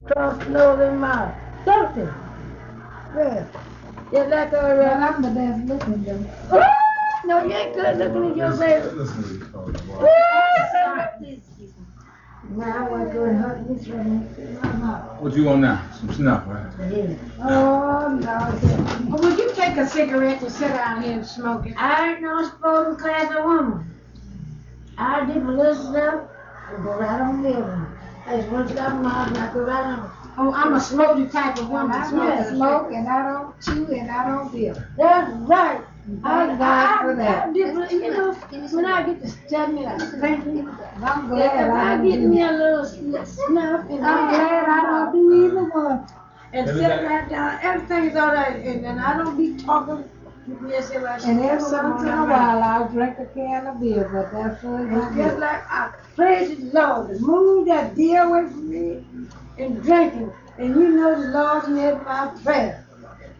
Trust no in my something. Yeah. Just like Well, I'm the best looking though. no, you ain't good looking at your baby. Now I want to go and hug this one. What you want now? Some snuff, right? Yeah. Oh, no. Would you take a cigarette to sit down here and smoke it? I ain't no spoken class of woman. I did my little stuff and go right on there. I just want to stop my house and I go right on. Oh, I'm a smoky type of woman. I I don't smoke and I don't chew and I don't bill. That's right. Thank God for that. I did, you know, when I get to study, like, thank you. I'm glad I get do. me a little snuff and I'm glad I don't do either one. and sit right down. Everything's all right, and then I don't be talking. Yes, And every once in a while I'll drink a can of beer, but that's what It's just like I praise the Lord to move that deer away from me and drinking. And you know the Lord heard my prayer.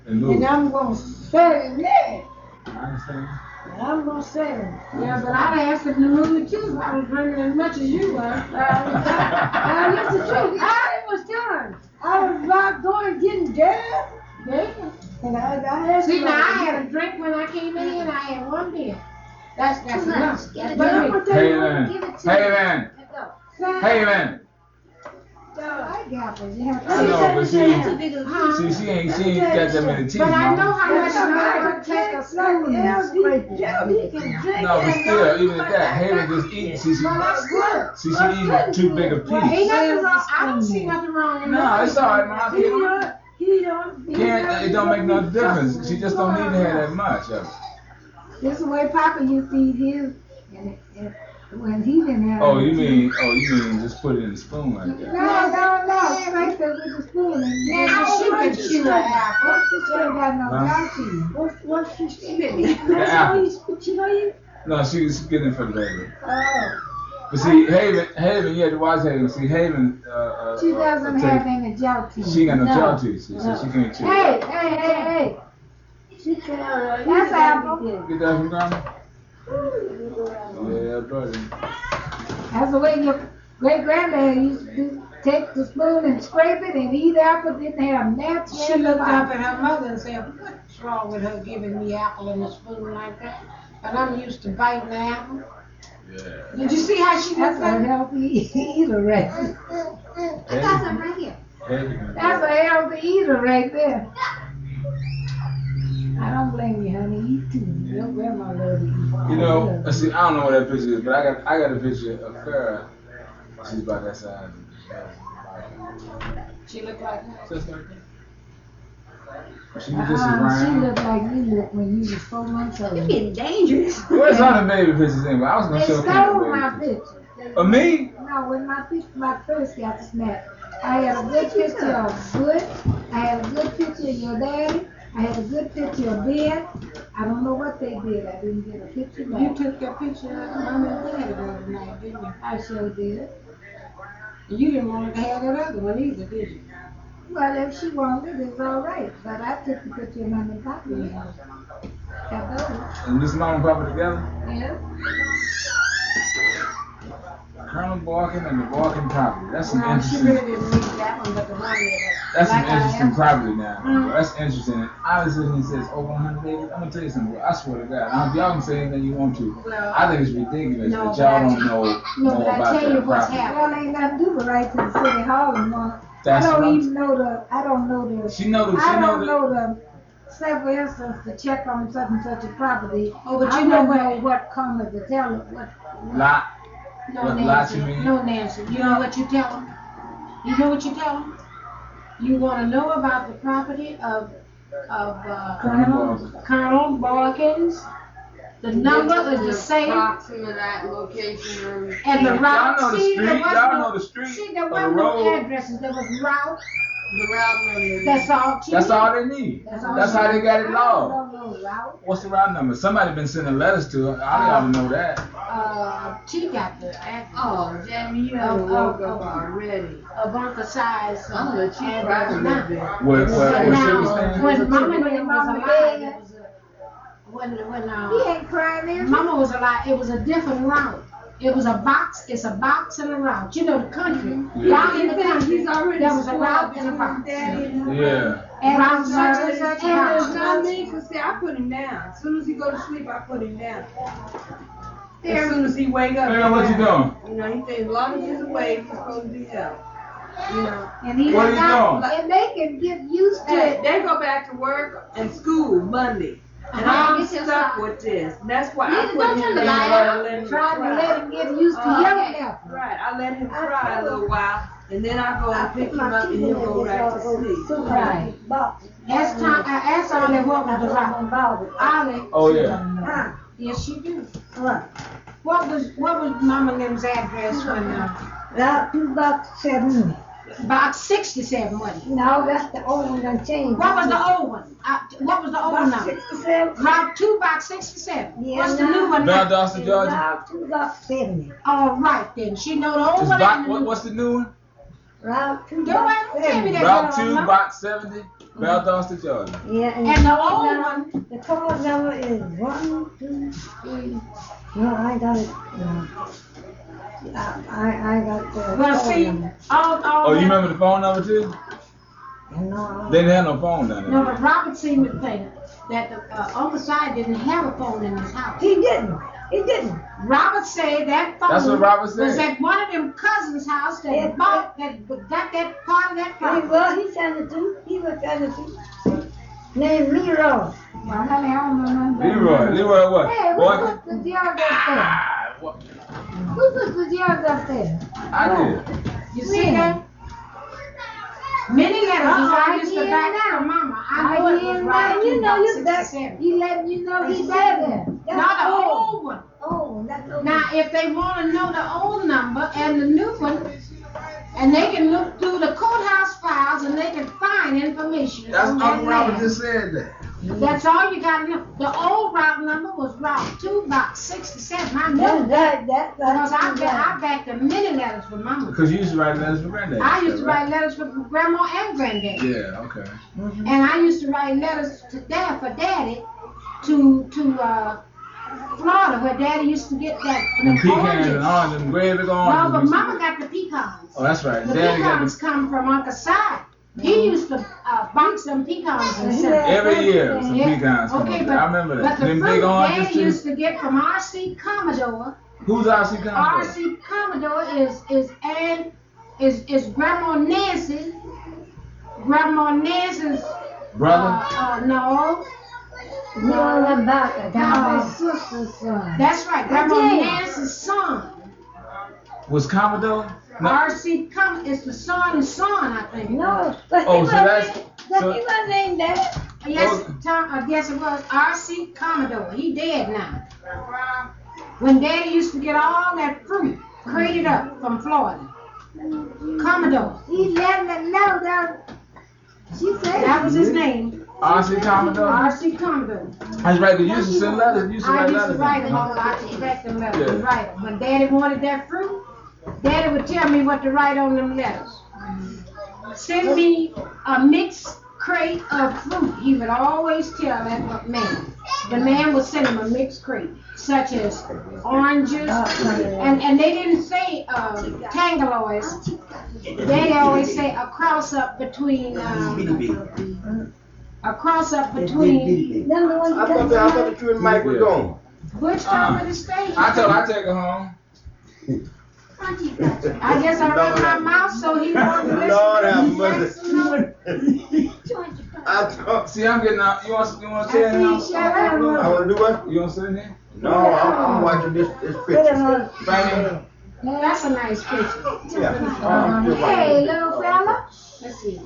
And I'm going to serve him there. I understand. And I'm going to serve him. Yeah, but I'd ask him to move it too if I was drinking as much as you were. I used to drink. I was done. I was about going getting dead. Yeah. And I had See, now I had a drink when I came in here and I had one beer. That's enough. That's But I'm perfect. gonna tell Hey, you what, man. give it to Hey, me. man. Son, Hey, man. I got it. You have to- I know, but see, Huh? she ain't got that many teeth, But I know mama. how much I could take a spoon and scrape it. No, but still, even at that, Haven just eating. See, Well, that's good. she eating too big a Well, ain't piece. nothing wrong. I don't see nothing wrong in No, that. it's all right, man. It don't make no difference. difference. She just don't need to have that much of it. This is the way Papa used to eat his, and when he didn't have. Oh, you mean just put it in the spoon like that? No, scrape it with the spoon. And Now, she could chew an apple. She ain't got no Huh? mouth teeth. What's she spitting? The That's apple. how you know you. No, she was getting it for the baby. Oh. But see, Haven, you had to watch Haven. See, Haven, She doesn't have any jaw teeth. She ain't got no No. jaw teeth, so she can't chew. Hey. She can't. That's apple. Get that from grandma? Yeah, buddy. That's the way your great granddad used to do. Take the spoon and scrape it and eat apple. Didn't have nuts. She looked up at her mother and said, what's wrong with her giving me apple in a spoon like that? And I'm used to biting the apple. Yeah. Did you see how she That's looked a at me? healthy eater right there. I got some right here. Haven. That's a healthy eater right there. I don't blame you, honey. Eat too. Your grandma loved to eat. You know, see, I don't know what that picture is, but I got a picture of Farrah. She's about that size. She looked like that. Just like that. She was just around. She looked like you looked when you was 4 months old. You're getting dangerous. Where's all the baby pictures anyway? I was gonna They show stole Kim my the baby pictures. picture. Of me? No, when my first got snapped, I had a good picture of Good. I had a good picture of your daddy. I had a good picture of Ben. I don't know what they did. I didn't get a picture back. You took that picture of Mama and Daddy the other night, didn't you? I sure did. You didn't want to have that other one either, did you? Well, if she wanted, it's all right. But I took the picture of Mama and Papa. Got those. And this mom and papa together? Yeah. Colonel Balkan and the Balkan property. That's some No, she interesting. really didn't need that one, but the one that. That's some like I interesting asked- property now. That's interesting. Obviously, when he says over 100 acres, I'm gonna tell you something. I swear to God, now, y'all can say anything you want to. Well, I think it's ridiculous No, that y'all but don't know no, more but I about tell you that what's property. happening. Well, ain't nothing to do but write to the city hall and want. That's I what don't I'm- even know the. I don't know the. She know the. I She don't know the. know the. Say for instance, to check on such and such a property. Oh, but I you know don't what? know what comma to tell it. What. Lot. No, What, Nancy. lots you mean? No, Nancy. You know what you tell them? You know what you tell them? You want to know about the property of Colonel Balkins, the number is the same, Approximate location. and the Y'all route. know the See, street. there was Y'all no- know the street See, there or the wasn't no road. addresses. There was route. The route number. That's all. She That's needed. all they need. That's all That's she how they got it I logged. don't know route. What's the route number? Somebody been sending letters to her. I ought to know that. She got the address. Oh, Jamie, you haven't woke up already. A bunker size. I'm gonna let you address cry a now. little bit. Where So Sugar now, stand? when Mama was When Mama alive, dead. it was a, when He ain't crying there. Mama was alive, it was a different route. It was a box. It's a box and a route. You know the country. Yeah. Down in the country, He's already there was a spoiled route and a between box. daddy and Yeah. And route such and such And route. it's not me, 'cause see, I put him down. As soon as he go to sleep, I put him down. As soon as he wake up. Man, what you doing? You know, he thinks as long as he's awake, he's supposed to be up. You know. And he What are you got, doing? and they can get used to Hey, it. they go back to work and school Monday. And I'm stuck with this. That's why I Neither put don't him turn the down light and out. let him Trying to cry. let him get used to your level. Right, I let him cry a little while, and then I go and pick him up and he'll go back to sleep. Right. Ask Tom. Ask Ollie what was the route. Ollie. Oh yeah. Huh? Yes, you do. What? What was Mama and them's address when Route 2 box 67 wasn't it? No, that's the old one that changed. What was the old one? What was the old Box number? 67. Route 2 box 67. Yeah, What's the new one? Bell now? Dawson, Georgia. Route 2 box 70. All right then. She know the old It's one. and the new what's the new one? Route 2 Go box ahead and tell me 70. that. Route girl, 2, no? box 70, Bell Dawson, Georgia. Yeah, And the old one. The call number is 1, 2, 3. No, I got it. No. I got the Well, call see, number. all Oh, you that- remember the phone number too? No, They didn't have no phone down No, there. but Robert seemed to think that Uncle Si didn't have a phone in his house. he didn't. He didn't. Robert said that phone That's what Robert said. was at one of them cousins' house that Yeah. bought that got that part of that He property. was. He sent it to. He was sent it to. Named Leroy. Well, honey, I don't know nothing about Leroy what? Hey, who Boy? put the jug up there? Ah, what? Who put the jug up there? I did. You see that? Many letters is I used to hear back now. from Mama. I know it was hear right. now. You know you that. 67. He letting you know he there. Not the old one. Oh, that's okay. Now, if they want to know the old number and the new one, and they can look through the courthouse files and they can find information That's on that Uncle Robert land. just said that. That's all you got to know. The old route number was Route 2, box 67. I know that. Because I backed the many letters for Mama. Because you used to write letters for Granddad. I used to write letters for Grandma and Granddad. Yeah, okay. And I used to write letters to Dad for Daddy to Florida, where Daddy used to get that Them pecans oranges. and oranges, them gray big No, oranges. but we used to Mama get. got the pecans. Oh, that's right. The Daddy got pecans come from Uncle Si. He used to box them pecans and send them. every year some Yeah. pecans come Okay, up but, there. I remember but that. the Them fruit big oranges Daddy too. used to get from R.C. Commodore. Who's RC Commodore? R.C. Commodore is Grandma Nancy. Grandma Nancy's Brother? no. You know what about that? That's my No. sister's son. That's right, Grandma Yeah. Nancy's son. Was Commodore? No. R.C. is the son's son, I think. No, but Oh, he so wasn't. that's- so- He wasn't named that. Yes, Tom, I guess it was R.C. Commodore. He dead now. When Daddy used to get all that fruit crated up from Florida. Commodore. He let me know that. She said That was his name. RC Commodore? R.C. Commodore. That's right, 'cause you used to send letters. You used to I write used to letters. write them all. I used to write them letters. Yeah. Write them. When Daddy wanted that fruit, Daddy would tell me what to write on them letters. Send me a mixed crate of fruit. He would always tell that man. The man would send him a mixed crate, such as oranges, and they didn't say tangaloids. They always say a cross up between I thought that you and Mike were going. which time of the state. I told her I'd take her home. I guess I run my mouth so he won't listen. Lord have to mercy. I thought, See, I'm getting out. You want to I tell him? see, shut up. I want to do what? You want to sit in here? No, I'm watching this picture. Right That's a nice picture. Yeah. Hey, little fella. Let's see.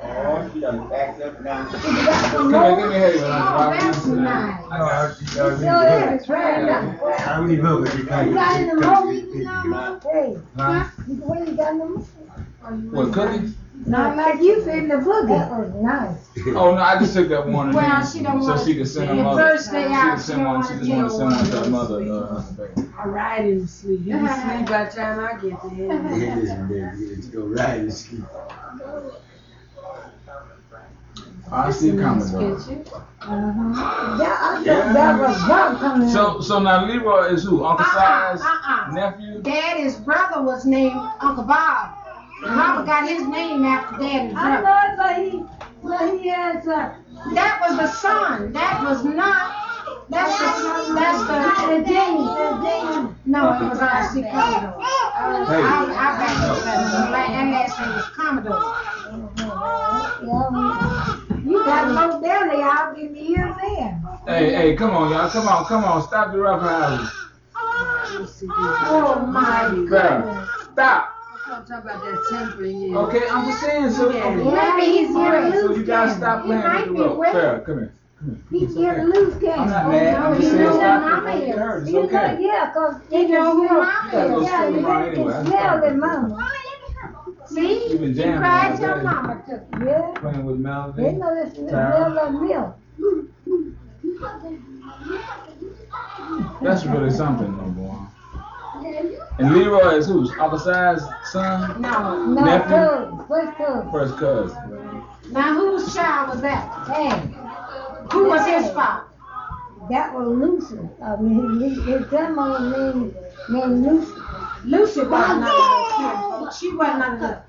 Oh, she done backed up now. Give me a head. Oh, that's nice. So that's right now. I really love it. You got in the movie now? Hey, Huh? what you got in the movie? What, cookies? Not like you in the boogie. That was nice. Oh, no, I just took that one. Well, she don't so want she could send her the mother. first day She out, could she send don't one. want She to just want to send one to her tell mother. I ride him to sleep. He be asleep by the time I get there. Listen, baby, let's go ride and ski. I see Commodore. I thought that was Bob coming out. So now Leroy is who? Uncle Si's nephew? Daddy's brother was named Uncle Bob. Mama got his name after Daddy's I brother. know, but he has That was the son. That was not. That's the James. No, it was R.C. Commodore. I back up that last name was Commodore. You got low belly out in the ears in. Hey, come on, y'all. Come on. Stop the rough houses. Oh my goodness. Stop. I'm talking about that tempering. Okay, I'm just saying, so. Maybe he's here. So you gotta stop playing with the rope. Farrah, come here. He's getting loose, I'm can't not mad. I'm just saying stop it. It hurts. It's you? okay. Yeah, because You know who Mama You gotta go is. school tomorrow you anyway. can smell it, Mama. See? You've been You jamming cried all your day. mama took you. Yeah, Playing with they Melody. know this is Tara. smell of milk. That's really something, no boy. And Leroy is who's? Uncle Si's son? No. No, Nephew? first cousin. First cousin. Now whose child was that? Hey, Who was his father? that was Lucy. I mean, his grandmother named Lucy. Lucy was none of the kids. She wasn't none of the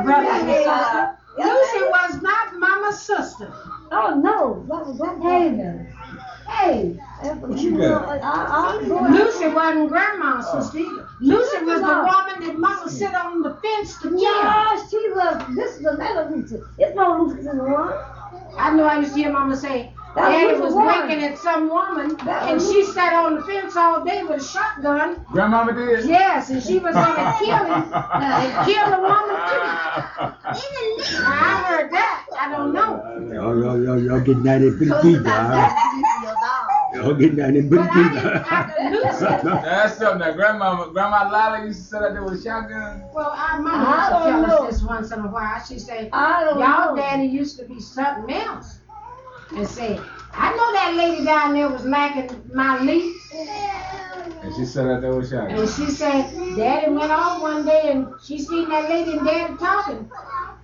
brother and sister. Lucy was not Mama's sister. Oh no, that was that Haven. Hey, What you got? Lucy wasn't Grandma's sister either. Lucy was the woman that Mama sit on the fence to kill. Yeah, she was. This is another Lucy. It's no Lucy in the one. I know I used to hear Mama say, Daddy was winking at some woman, and she sat on the fence all day with a shotgun. Grandmama did? Yes, and she was gonna kill him and kill the woman too. I heard that. I don't know. Y'all getting down there pretty deep, Y'all getting down there But pretty I deep. didn't have to lose it. That's something that Grandma Lala used to sit out there with a shotgun. Well, our I mama used to don't tell know. us this once in a while. She said, I don't y'all know. daddy used to be something else. And said, I know that lady down there was lacking my leaf. And she sat out there with a shotgun. And she said, Daddy went off one day and she seen that lady and Daddy talking.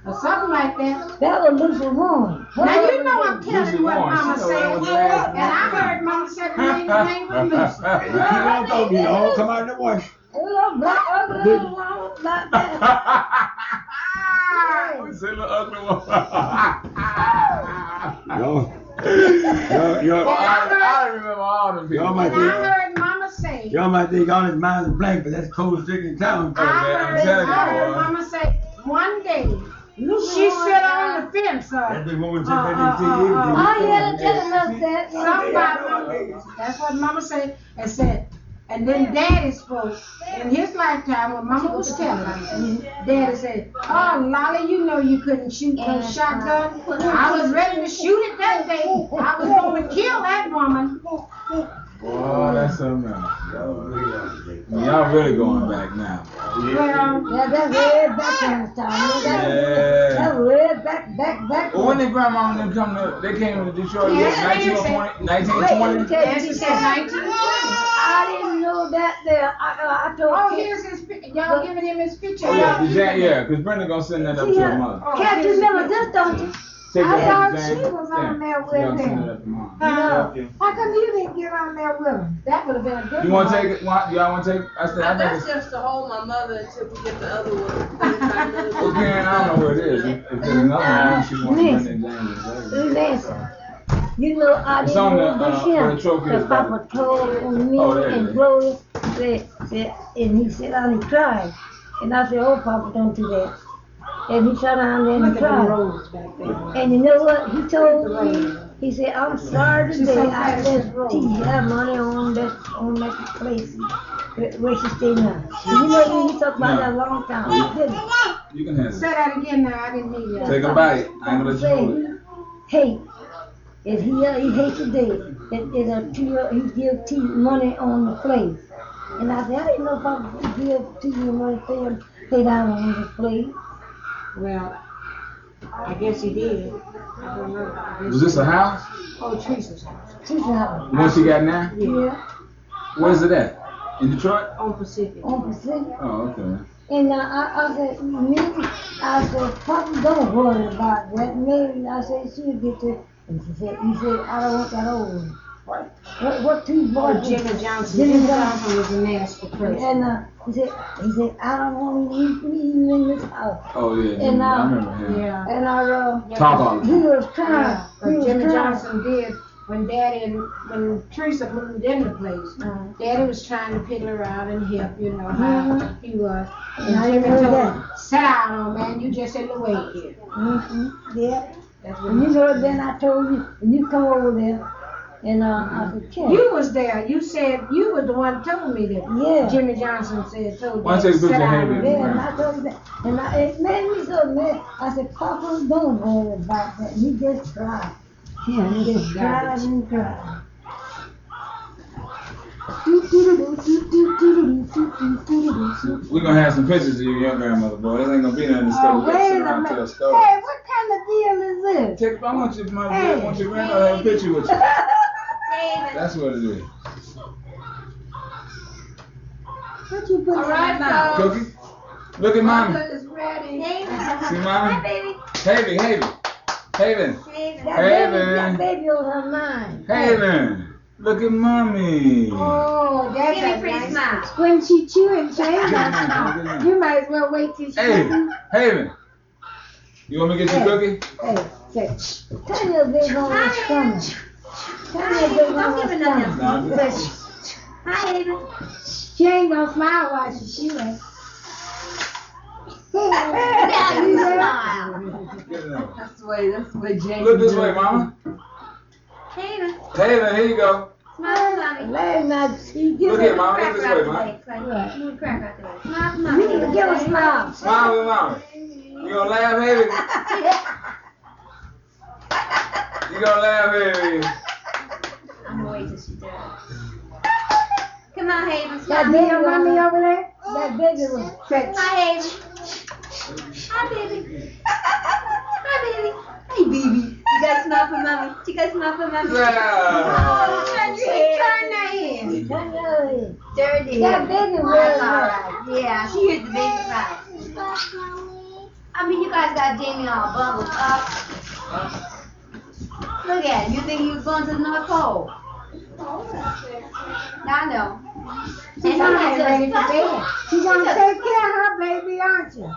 Or something like that. That was Lucy Warren. Now you know I'm telling Lucy you what Warren, Mama she know said. that was last And I heard Mama say the lady's name was Lucy. Keep on talking, y'all. Come out in the wash. It was a black ugly little woman like that. We say little ugly one. Y'all I remember all them people. Y'all might And I heard Mama say, y'all might think all his minds are blank, but that's cold stick in town. man, I'm telling you, I heard boy. Mama say, one day, she sit on the fence. That big woman said Oh, yeah, they're telling us that. Somebody, Mama, that's what Mama said, and then Daddy spoke in his lifetime when Mama was telling. Daddy said, "Oh, Lolly, you know you couldn't shoot no shotgun. I was ready to shoot it that day. I was going to kill that woman." Oh, that's something else. Y'all really going back now. Well, Yeah, that's way back in the time. That's way back. Well, when did Grandma and them come to, they came to Detroit in Yes, 1920? Nancy said 1920. I didn't know that there. I told Oh, you. here's his picture. Y'all giving him his picture. Oh, yeah, because Brenda gonna send that up to her mother. Can't you remember this, don't you? Take I that thought up to she James. was on there with She gonna send him. it up to Mom. How come you didn't get on there with him? That would have been a good You want one. to take it? Y'all want to take? I said, I That's think it's. just to hold my mother until we get the other one. Well, Karen, I don't know where it is. If there's another one, she wants Brenda and James. Listen, you know I It's didn't on know the, this where here. the trophy is Because Papa told me Oh, there it and is. Gloria said, and he said, and he cried. And I said, oh, Papa, don't do that. And he sat down there and Look he at the cried. roads back there. And you know what he told me? He said, I'm sorry She's today so I fast. just teach that money on that place where she stay now. You know he talked about that a long time. He didn't. You can have Say it. that again now. I didn't hear you. Take a bite. I ain't gonna let you hold it. Hate. If he hates today, he give T money on the place. And I said, I didn't know if I could give T money pay down on the place. Well, I guess he did. I don't know. I guess Was this a house? Oh, Teresa's house. She said, The one she got now? yeah, Where's it at? In Detroit? On Pacific. on Pacific. Oh, okay. And I said, maybe, I said, Papa, don't worry about that. Maybe, I said, she'll get to And he said, I don't want that old one. What two boys? Jimmy Johnson. Jimmy Jimmy Johnson. Johnson was a nasty person. And he said, I don't want to eat in this house. Oh yeah, And, I remember him. Yeah. And Talk all the he time. was trying. But Jimmy Johnson did when Teresa moved in the place. Daddy was trying to piddle around and help, you know how he was. And I Jimmy heard told that. him, sit down, old man. You just in the way here. Yeah. That's what And you know, then I told you, when you come over there, and I said, Ken. You was there. You said you were the one told me that. Yeah. Jimmy Johnson said told Why Daddy don't you sit put your down. hand in? Yeah, and I told him that. And it made me so mad. I said, Papa, don't worry about that. He just cried. Yeah, He this just is cried garbage. and cried. We're gonna have some pictures of your young grandmother, boy. This ain't gonna be nothing to Oh, study. wait Sit a around and minute. tell stories. Hey, what kind of deal is this? I want your mother, Hey. I want your grandmother to have a picture with you. That's what it is. What you put All in right, your mouth? Cookie, look at mommy. Mother is ready. See mommy? Hi, baby. Haven. Haven. That baby on her mind. Haven. Look at mommy. Oh, that's Give me a pretty nice. smile. When she chewing change Good that man, smile, good man. you might as well wait till she. Hey, Haven. You want me to get you a cookie? Hey, say, turn your big on her stomach. Turn your big Don't on give her her nothing stomach. No, I'm just- Hi, Haven. She ain't gonna smile while she's chewing. Yeah, you smile. Get it on. That's the way James. Look this way, mama. Haven. Haven, here you go. Smile for mommy. Last night, she give Look her, here, mama. Look Cracker this out way, the mama. way. Clay. Move the cracker out the way. Smile for mommy. you give her a smile. Smile with mama. You gonna laugh, Haven? You gonna laugh, Haven? I'm gonna wait till she does. Come on, Haven. That Smile. baby Your mommy over there? That baby was Say, Hi, Haven. Hi, baby. Hi, baby. Hey, baby. You guys smile for mommy. You guys smile for mommy. Yeah. Oh, turn your head. turn that in. turn your head. Dirty. That baby That's was all right. Yeah, she hears the baby cry. I mean, you guys got Jamie all bundled up. Look at him. You think he was going to the North Pole? I know. She's gonna get ready for bed. She's gonna take care of her baby, aren't you?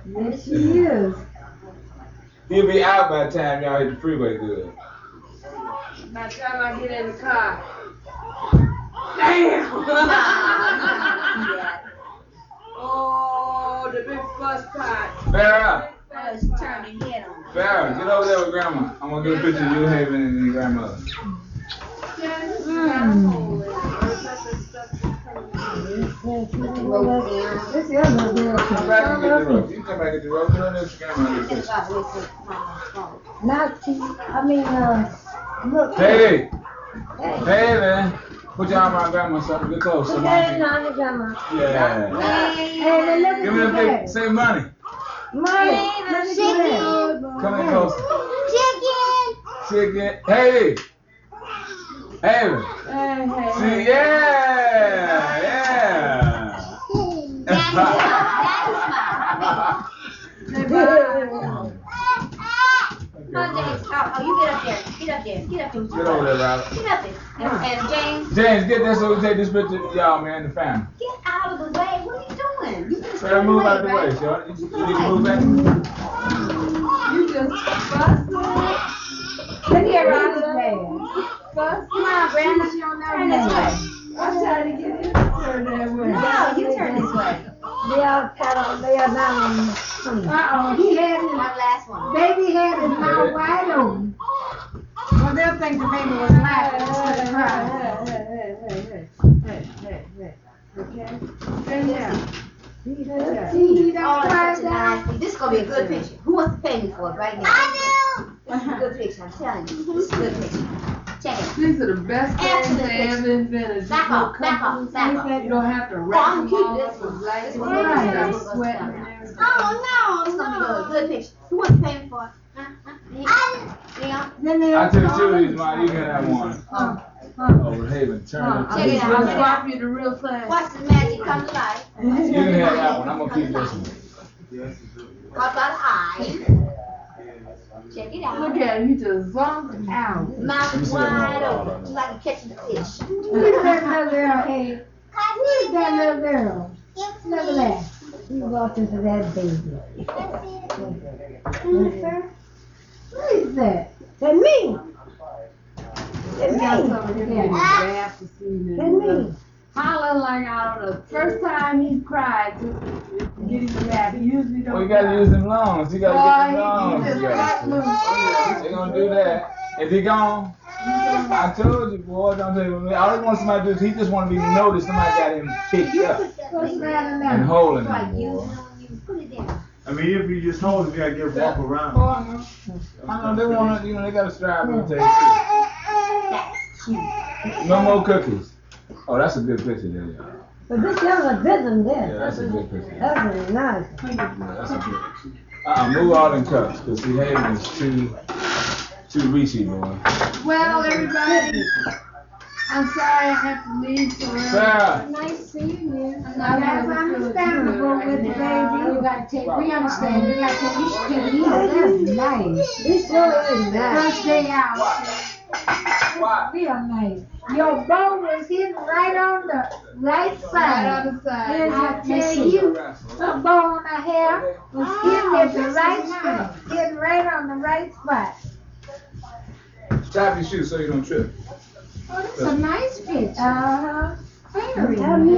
Yes, she is. He'll be out by the time y'all hit the freeway good. By the time I get in the car. Oh, the big bus pot. Farrah, Oh, she turned her head on. Farrah, get over there with grandma. I'm gonna get a picture of you, Haven, and your grandmother. This is other girl. Come back and get the rope. You can come back and get the rope. You don't need to grandma get a It's picture. about to wait till Mama's phone. Not she, look. Hey, Hey. Haven, put your arm around grandma something. Get close. So Look mom at it can- now, grandma. Yeah. Hey, then look Give me at the the big, bag. say money. Money, look at the bag. Come in close. Chicken! Chicken. Hey. Haven. See, yeah. Daddy smile. Daddy smile. Come on, James. Oh, you get up there. Get up there. Get up there. Get over there, Robert. Get up there. And James, James, get this so we can take this picture of y'all, man, the family. get out of the way. What are you doing? You just Farrah, move out of the way, Sean. You need to move back. You just fussing. Look here, Robin. Fussing. Come on, Brandon. Turn this way. I'm trying to get him to turn that way. No, you turn this way. They are down on the street. Uh-oh, he had One his, last one. baby had his mouth wide open. Well, they'll think the baby was laughing instead of crying. Hey. Okay? Stand down. He Oh, don't that's cry such a down. nice. This is gonna be a good picture. Who wants to pay me for it right now? I do. This is a good picture. I'm telling you, this is a good picture. Check it. These are the best things Excellent they ever invented. Back off, back off, back off. You don't have to Oh, wrap I'm them keeping all this up with one. blankets. This You one don't right have here. to sweat and everything. Oh no, it's gonna be good. Good picture. Who wants to pay me for it? Leon? Then they I took two of these, man. You can have one. Over Haven, turn Check it it. out. I'll swap you the real thing. Watch the magic come to life. You can have that one. I'm gonna keep this one. How about I? Check it out. Look at him, he just zonked out. Mouth Let me see that wide one. open. Just like catching a fish. Look at that little girl, hey. Look at that little girl. Look at that. He walked into that baby. Who's that? What is that? That me. That Got me. some of him bad to see That me. hollering like out of the first time he cried to get him back. He usually don't. Well, you gotta cry. use them lungs. You gotta get them Boy, lungs. he just Yeah. got loose. They gonna do that. If he gone, I told you, boy, don't tell me. All he wants somebody to do is he just want to be noticed. Somebody got him picked up What's that in and there? holding Like him, using boy. on you. Put it down. I mean, if you just hold it, you gotta get walk around. I know they want to, they gotta strive to take it. No more cookies. Oh, that's a good picture there, y'all. But this young a good one Yeah, there. that's a good picture. That was nice. Yeah, that's a good. Move all them cups, cause see, Hayden is too reachy, boy. Well, everybody, I'm sorry I have to leave so early. Sarah. Nice seeing you. That's understandable with the baby. You gotta take, we understand, you gotta take, you should take these. That's nice. This sure is nice. First day out. Why? Real nice. Your bow was hitting right on the right Right side. on the side. And I tell you, her bow on her hair was hitting at the right spot. Hitting right on the right spot. Strap your shoes so you don't trip. Oh, that's a nice picture. Uh-huh. Very How nice. you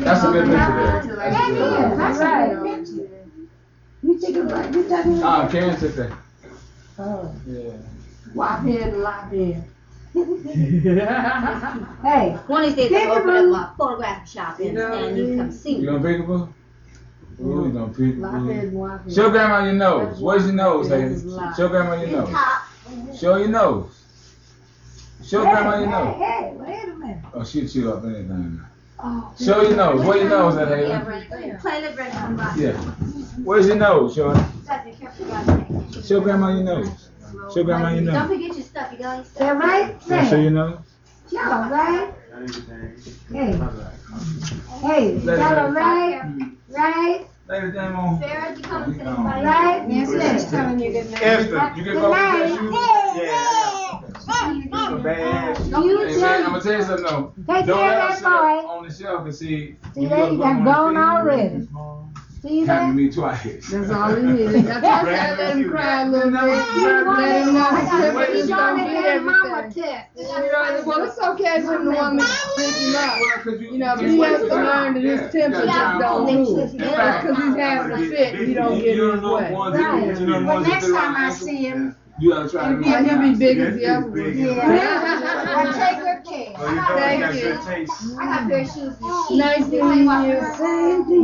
That's a good picture there. That That's a good is, picture. that's right. You take a break. You talking about? Karen took that. Oh. Yeah. Lop head, lop head. Hey, One of these days I'll open Peekaboo. up my photograph shop and, You know what I and you mean? come see You me. gonna peekaboo? Ooh, you gonna Lop peekaboo. head, lop head. Show grandma your nose. Where's your nose, That's Hayden? loud. Show grandma your nose. Top. Show your nose. Show grandma your hey, nose. hey, wait a minute. Oh, she'll chew up anything now. Oh, Show your nose. Where your nose at, Yeah, Hayden? Brenda. Play the Brenda on my. Yeah. Where's your nose, Shorty? Gotta be careful, guys. Show grandma your nose. Show grandma your Don't nose. forget your stuff. You got any that stuff? right Wanna show there. your nose? Y'all right? Hey, hey, y'all right? Right? Lady Jane on. Sarah, you coming to the party? Right? Nancy's telling you good night. Esther. You can go with that shoe. Yeah, bad. You Hey, man, I'm too. gonna tell you something though. Take Don't care let of us that sit up boy. on the shelf and see. See that? You done gone already. See Happened to that? me twice. That's all he needed. That's why I said let him cry a little bit. Let him know his temperature's gonna be everything. You know, well, it's okay for him to want me to pick him up. You know, but he has to learn that his temperature just don't move. Because he's having a fit, he don't get in his way. Well, next time I see him, You gotta try to And he'll be big as the other one. I'll take good care. Thank you. I got pair of shoes. Nice to meet you. Same to you.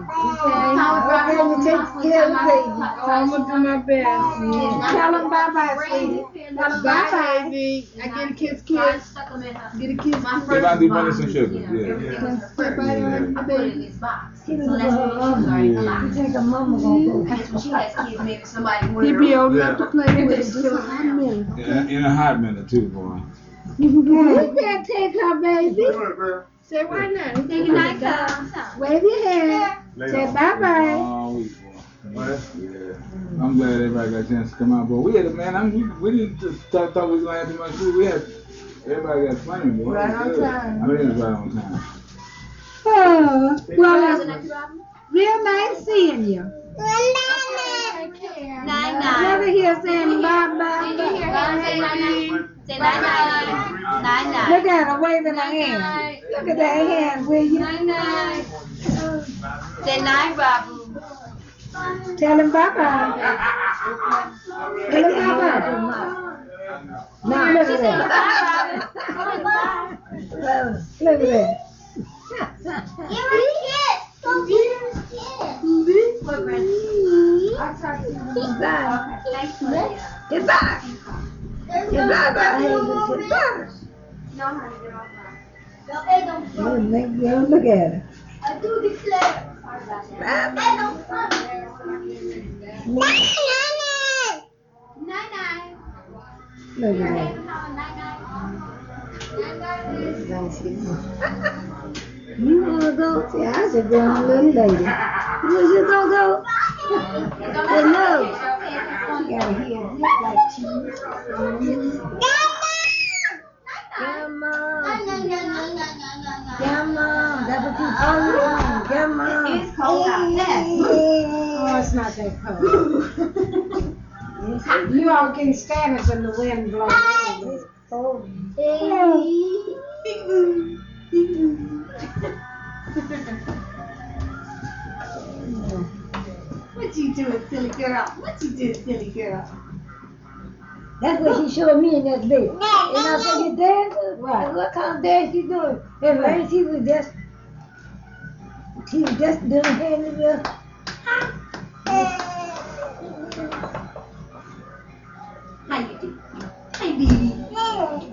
I'm gonna take care of the baby. Oh, I'm gonna do my best. Tell him bye-bye, sweetie. Tell him Bye, bye-bye. baby. I get a kiss, I kiss. stuck them in her. Get a kiss, My kiss. They about first to box, put some sugar, you know, yeah. everything was the Say first. bye to her, I put it in baby. this box. So Give that's it when to she her was mama. already You alive. think her mama gonna go? That's when she has kids, maybe somebody He be old Yeah. enough to play with just a hot minute. In a hot minute too, boy. You can't take her, baby. Say why not? Take a nice time. Wave your hand. Say bye-bye. All week, boy. Yeah. I'm glad everybody got a chance to come out, boy. We had a man. We didn't just thought we was gonna have too much food. We had everybody got plenty, boy. Right on time. I mean, it was right on time. Oh, well, Wasn't that Robin? real nice seeing you. Nine. Never hear saying bye-bye. Did you hear him say nine? Say nine. Nine. Look at her waving her hand. Look at that hand, will you? Nine. Say nine, Robin. Tell him bye-bye. Tell him bye-bye. Now, look at that. Look at that. Bye. Goodbye. Goodbye, bye. Goodbye. Look at her. I do declare. Nine. Look at that. You wanna go? See, I should go on a little lady. You just gonna go? No. got a head just like cheese. Grandma. Grandma. That's what you call me. Grandma. It's cold out there. Oh, it's not that cold. You all can stand us in the wind blowing anyway. Oh. What you doing, silly girl? What you doing, silly girl? That's what she showed me in that video. And I said, you dancing? Right. And what kind of dance you doing? And right. She was just doing hand in the How you do? Hey, baby. Don't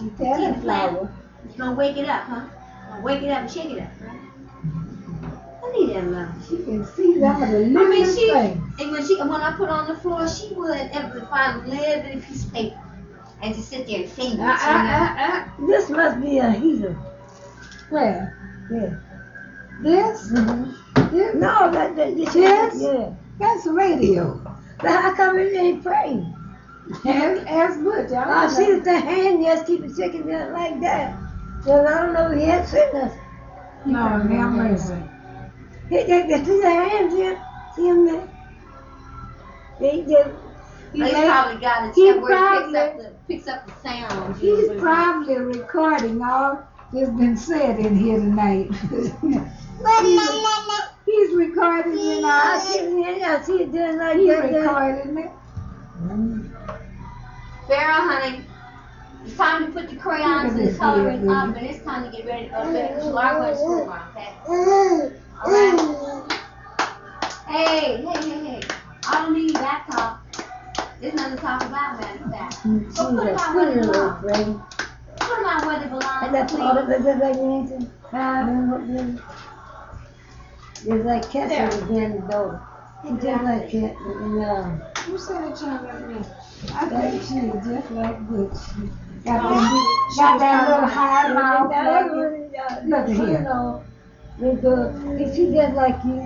you tell that flower. You gonna wake it up, huh? Gonna wake it up and shake it up, right? I need that love. She can see some of the I mean, littlest she, things. and when I put on the floor, she would ever find a little bitty piece of paper and just sit there and think. This must be a heater. Where? Yeah. This? Mm-hmm. This? No, this. Yes? Yeah. That's the radio. But how come it ain't praying? Ask Butch. I see that the hand just keep shaking it like that. Well, I don't know if he had seen us. No, ma'am, mercy. They see the hands here. See him there? They just. They probably got a He check where it probably- picks up the sound. He's probably recording all that's been said in here tonight. He's recording it I all. see it doing like He's that. recording it. Farrah, honey, it's time to put the crayons and the coloring up, and it's time to get ready to go to bed. You are going to school tomorrow, okay? All right. Hey. I don't need your laptop. There's nothing to talk about, matter of fact. So put them out where they belong. Put them out where they belong. And that's all of it, just like Nancy. It's like Catherine was being the door. It's just like Cat. Who said a child like me? I think she is just like Butch. Got that little high mouth. Look at here. She just like you.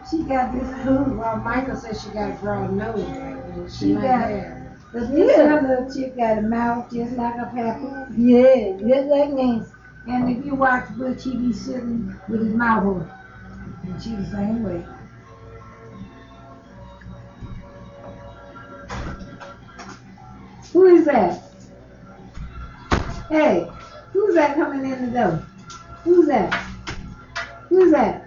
She got this food. Well, Michael said she got a broad nose. Right? She might got- have. But this other chick got a mouth just like a pepper. Yeah, just like Nancy. And if you watch Butch, he be sitting with his mouth open. And she the same way. Who is that? Hey, who's that coming in the door? Who's that? Who's that?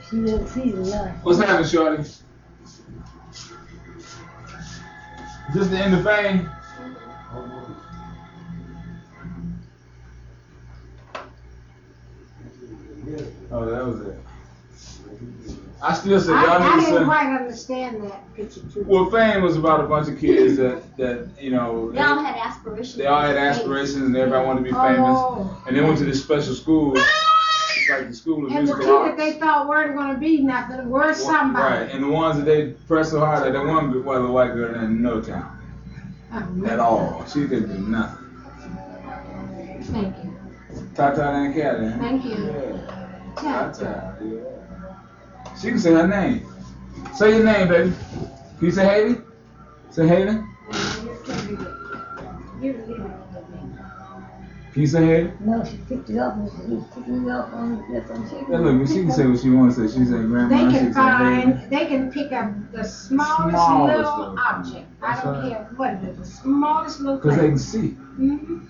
She didn't see the light. What's happening, shorty? Just the end of fame? Oh, that was it. I still say y'all I need to didn't say. quite understand that picture too. Well, fame was about a bunch of kids that you know. They all had aspirations. They all had aspirations and everybody wanted to be famous. Oh. And they went to this special school. It's like the school of And the musical two that arts. they thought weren't going to be nothing were somebody. Right, and the ones that they pressed so hard that they one was a white girl in no town at all. She couldn't do nothing. Thank you. Tata and Cat, huh? Thank you. Yeah. Tata, yeah. She can say her name. Say your name, baby. Can you say Haley? Say Haley. Can you say Haley? No, she picked it up and she picked it up on the different chicken. Yeah, look, she can say what she wants to say. She said grandma. They she can say Haley. find, they can pick up the smallest Smallest little little object. I That's don't right. care what it is, the smallest little Because they thing. can see. Mhm.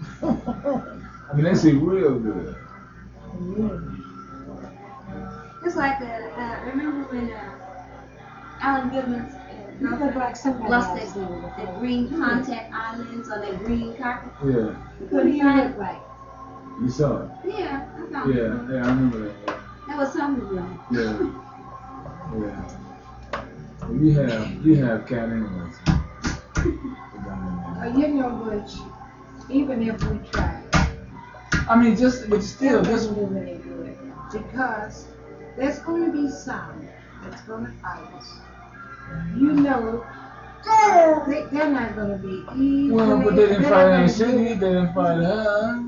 I mean, they see real good. It's like remember when Alan Goodman You look like somebody lost else. that green contact islands or that green carpet? Yeah, What do you look like? you saw it. Yeah, I found Yeah, it. yeah, I remember that. That was something real. Yeah, yeah. You have cat anyways. You know, Butch, even if we try, I mean, but still, it just doesn't do any good. Because there's going to be some that's going to fight us. You know, they're not going to be easy. well, but they didn't fight her in city. They didn't fight her.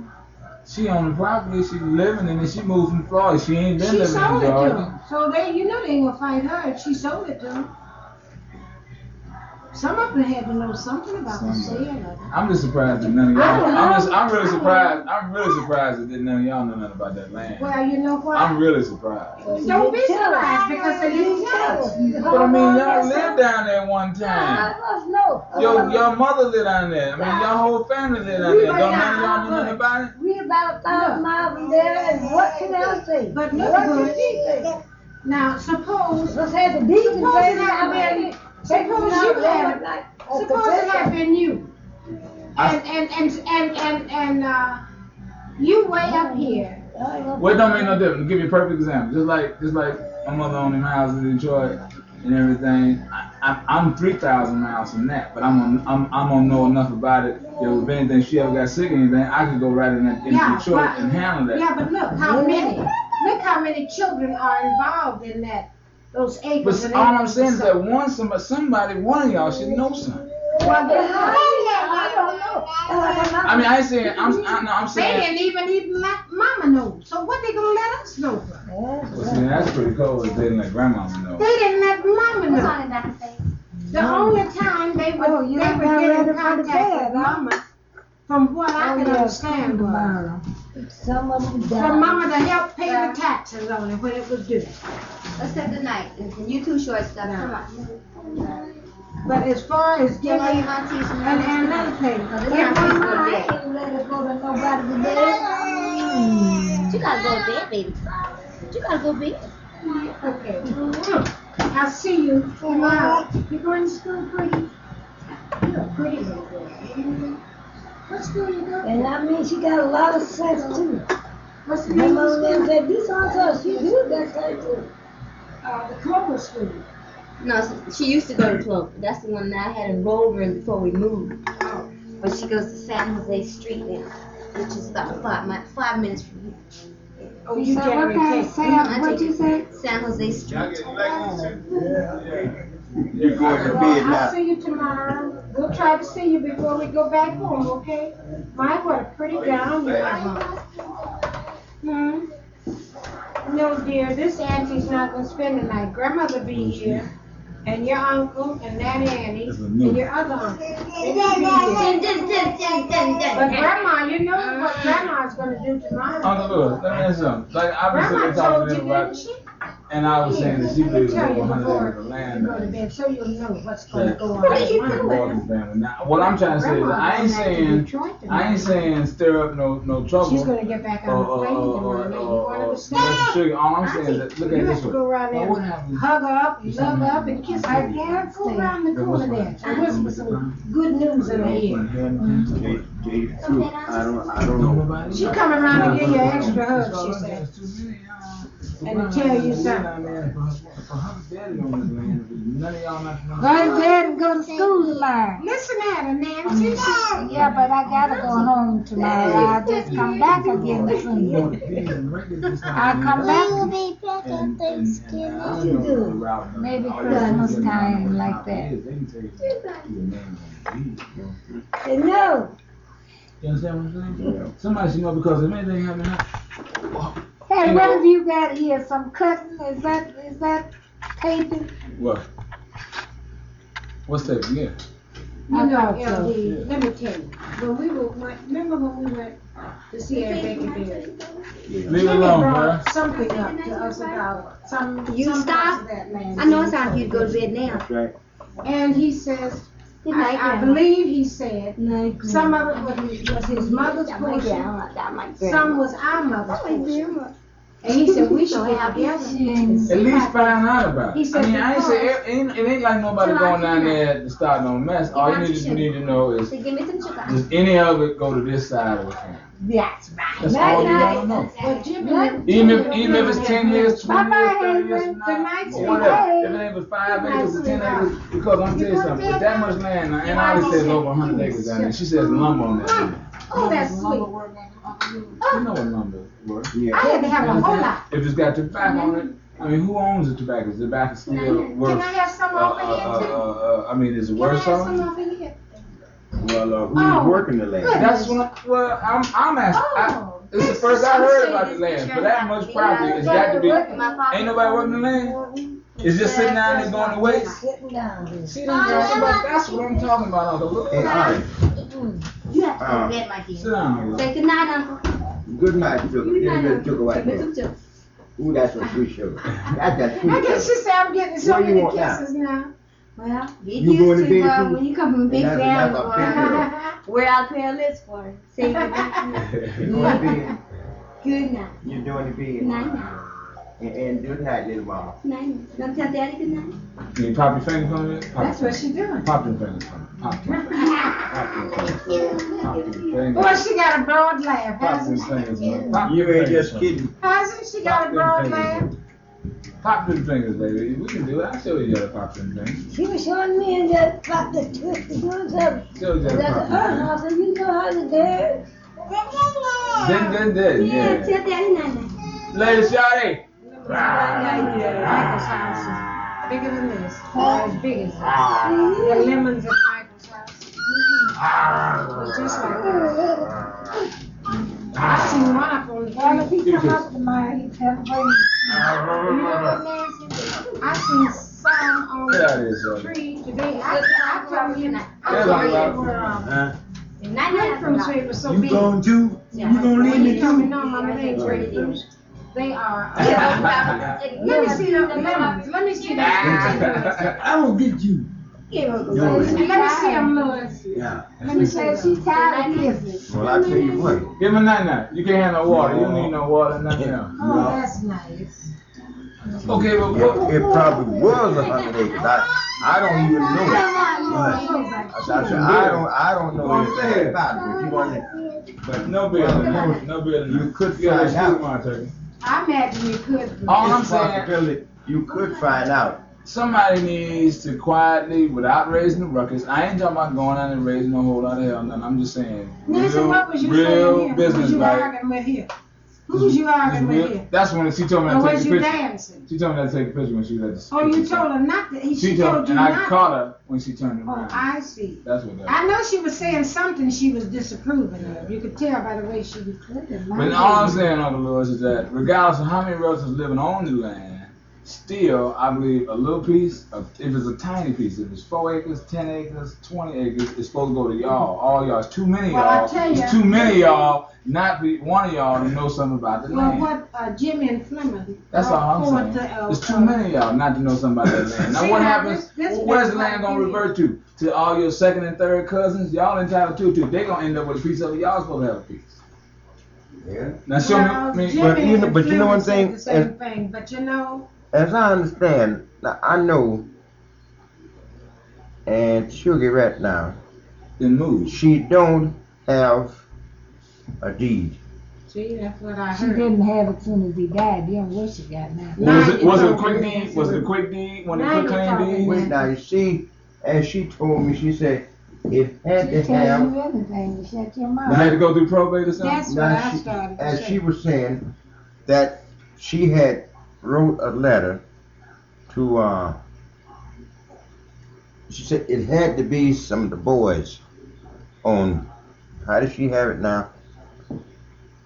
She on the property. She living in it. She moved from Florida. She ain't been She living in sold it to Georgia. them. So they, you know, they ain't gonna fight her if she sold it to them. Some of them had to know something about the sale of it. I'm just surprised that none of I don't y'all. know. I'm really surprised. I'm really surprised that none of y'all know nothing about that land. Well, you know what? I'm really surprised. Don't be surprised because they didn't tell us. But I mean, y'all lived down there one time. Your mother lived down there. I mean, your whole family lived down there. Don't none of y'all know nothing about it? We about 1,000 miles from there, and what can I say? But look good. Now, suppose Let's have the deacon Suppose say it had been- suppose you had been you. And you way up here. Well, it don't make no difference. Give you a perfect example. Just like my mother owned them houses in Detroit and everything. I'm 3,000 miles from that, but I'm gonna know enough about it. If anything, she ever got sick or anything, I could go right in Detroit and handle that. Yeah, but look how many children are involved in that. Those acres. But all I'm saying is that one of y'all should know something. I don't know. I mean, I ain't saying, I'm They saying. didn't even let Mama know. So what they gonna let us know for? Well, see, that's pretty cool if they didn't let grandma know. They didn't let Mama What's know. on the back of the face? The only time they would you get ain't got ready in for the contact bed, with huh? Mama, from what I can understand was Some of them for died. Mama to help pay the taxes on it when it was due. Let's say good night. And you two short stuff. Come on. But as far as Tell giving, your aunties and and another thing, This I auntie's go to bed. ain't let her go to nobody today. You gotta go to bed, baby. You gotta go to bed. okay, I'll see you tomorrow. You going to school, pretty? You're a pretty little girl. What school you go to? And I mean, she got a lot of sense too. What's the My name of mom the school? said, this on her, she good that kind too. The Clover School. No, she used to go to Clover. That's the one that I had enrolled her in before we moved. But she goes to San Jose Street now, which is about 5 minutes from here. Oh, you generally take. What'd you say? San Jose Street. You going to bed I'll now? see you tomorrow. We'll try to see you before we go back home, okay? My, what a pretty gown you have on. No, dear, this auntie's not gonna spend the night. Grandmother be here, and your uncle, and Nanny Annie, and your other uncle. They will be here. But Grandma, you know what Grandma's gonna do tomorrow? Uncle Louis, let me ask you something. Like, I was Grandma sitting talking told to you, them about, didn't she? and I was saying that she believes Tell over you 100 before acres of you land. go to bed, so you'll know what's gonna That- go on. Morgan family. Now, what I'm trying to say is, I ain't saying stir up no trouble. She's gonna get back on the plane tomorrow night. You want her to stay? Sugar. All I'm saying is that, look You at have this to one. go around there, Well, what happens? hug her up, love her up, and kiss her. Go around the corner there and whisper some good news in her ear. Tell you the truth, I don't know. She come around to give you an extra hug, she said. And to tell you something. Go to bed and go to school tomorrow. Listen at her, Nancy. Yeah, but I gotta go home tomorrow. I'll just come back again soon. I'll come back. What you do? Maybe Christmas time like that. No. You understand what I'm saying? Somebody should know, because if anything happens, Hey, what have you got here? Some cutting? Is that taping? what? What's that? Yeah. You know, thought so. LD, let me tell you, remember when we went to see Aunt Becky Berry? Leave it Jimmy alone, bro. brought something up to us about some You parts stop. of that land. I know it's time for you to go to bed now. That's right. And he says, Good night, I Grandma. believe he said, some of it was his mother's That portion, might some was our mother's portion. And he said, we should get together. At least find out about He it. said I mean, I ain't say because- it ain't like nobody going down there to start no mess. All you need to know is, So give me some sugar. does any of it go to this side of the family? That's right. That's all you gotta know. But Jimmy, Even if it's 10 years, 20 years, 30 years from Good now, night, or sweetheart. whatever. If it ain't but 5 acres or 10 acres, because I'm tell you something, with that much land, now, and I already says over 100 acres down there. She says lumber on that land. Oh, that's sweet. You know what lumber works. I had to have a whole lot. If it's got tobacco on it, I mean, who owns the tobacco? Is the tobacco still worth? Can I have some over here too? I mean, is it Can I worth have some something? over here? Well, who's Oh, working the land? That's what. I'm asking. Oh. It's the first I heard about the land. For that much property, it's got to be. Ain't nobody working the land. It's just sitting down there going to waste. Sitting down there. See, that's what I'm talking about, Uncle. Look Hey, at Art, You have to go to bed, my Sit dear. down, Uncle. Say good night, Uncle. good night, sugar. Good Give night, me a Uncle. sugar right Give me there. some chips. Ooh, that's some sweet sugar. That's that I sweet guess she sugar. said I'm getting so What do you many want now? kisses now. Well, get You going used to to bed too? when you come from a big That's family, a big boy. girl. Wear out a pair of lips for her. Say good night. You going to bed? Good night. You doing the Good bed? night now. And good night, little mama. Good night. You gonna tell Daddy good night? Can you pop your finger for me? Pop That's your what she doing. Pop them fingers for me. Pop them fingers. Pop them fingers. Pop them fingers. Boy, she got a broad laugh, Pop them hasn't she? fingers, man. Pop You them ain't fingers just for me. kidding. Hasn't she got a broad laugh? Pop them fingers, baby. We can do it. I'll show you how to pop them fingers. She was showing me and just pop the twist the ones up. Show you And how I to said, pop them I said, you know how to dance. Then, Yeah, yeah. tell Daddy night night. Lady Shawty. Michael's house is bigger than this. As big as this. The lemons at Michael's house. They're just like this. I seen one up on the Well, if tree. he come up to mine, he tell me. You know what, Nancy? I seen some on Get out of the here, Shawty. tree today. I told you, I Get told you out. they were, Huh? Night grapefruit night. tree was so You big. going to? Yeah. You gonna leave When me you told me too? no, Mama, they ain't grapefruits. They are. Yeah. Let me see the lemons. Let me see them. I will get you. Give No. Let me see them, Louis. Yeah. Let me see Said them. she tired of kissing. Well, I tell you what. Give him a night. You can't have no water. You don't need no water, nothing else. Oh, that's nice. Okay, but what? It probably was 100 acres. I don't even know it. I don't know anything about it. But you want to, but No bill. No bill. You could Yeah, find that's out. good, Monte. I imagine you could. All I'm It's a saying, possibility you could find out. somebody needs to quietly, without raising the ruckus. I ain't talking about going out and raising a whole lot of hell. Nothing. I'm just saying, Nancy, what was you saying real here? Who business, was you like. arguing with here? Who was you arguing with here? That's when she told me Or to was take a you picture. dancing? She told me to take a picture when she was at the. Oh, you told her not to. She She told told me, you and I not caught to. her when she turned Oh, around. I see. That's what that. I know she was saying something she was disapproving of. You could tell by the way she was. But all I'm saying, Uncle Lewis, is that regardless of how many relatives living on the land, still, I believe a little piece, if it's a tiny piece, if it's 4 acres, 10 acres, 20 acres, it's supposed to go to y'all. All y'all. It's too many Well, I y'all. tell ya- It's too many y'all. Not be one of y'all to know something about the Well, land. what Jimmy and Fleming. That's all I'm forward saying. to, There's too many y'all not to know something about that land. Now See, what now, happens? this Where's the been land gonna like revert to? To all your second and third cousins? Y'all entitled to it too. They gonna end up with a piece of it. Y'all supposed to have a piece. Yeah. Now show Well, me. Jimmy But you know- and but you know one Fleming thing, said the same thing, but you know, As I understand, now I know, and Sugar right now, Then move. she don't have a deed. see, that's what I She heard. didn't have it soon as he died. Then what she got now? Was it a Now quick you deed? talking. Was it a quick deed when they Now put you claim talking. deed? Wait, now you see, as she told me, she said it had She to tell have. you anything to shut your They mouth. had to go through probate or something? That's what Now I she, started to as say. she was saying, that she had wrote a letter to, she said it had to be some of the boys on, how does she have it now?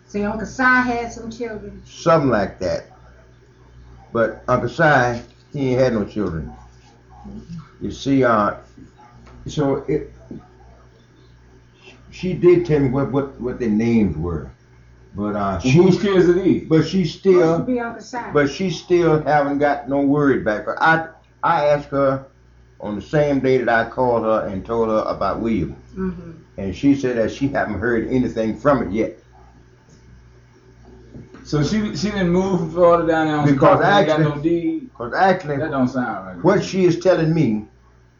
See, Uncle Si had some children. Something like that. But Uncle Si, he ain't had no children. You see, so it, she did tell me what their names were. But Whose kids are these? but she Supposed to still, be Uncle Si. but she still haven't got no word back. I asked her on the same day that I called her and told her about William, Mm-hmm. and she said that she haven't heard anything from it yet. So she didn't move from Florida down there on some Because property, ain't got actually- no deed? Cause actually, That don't sound right. what she is telling me,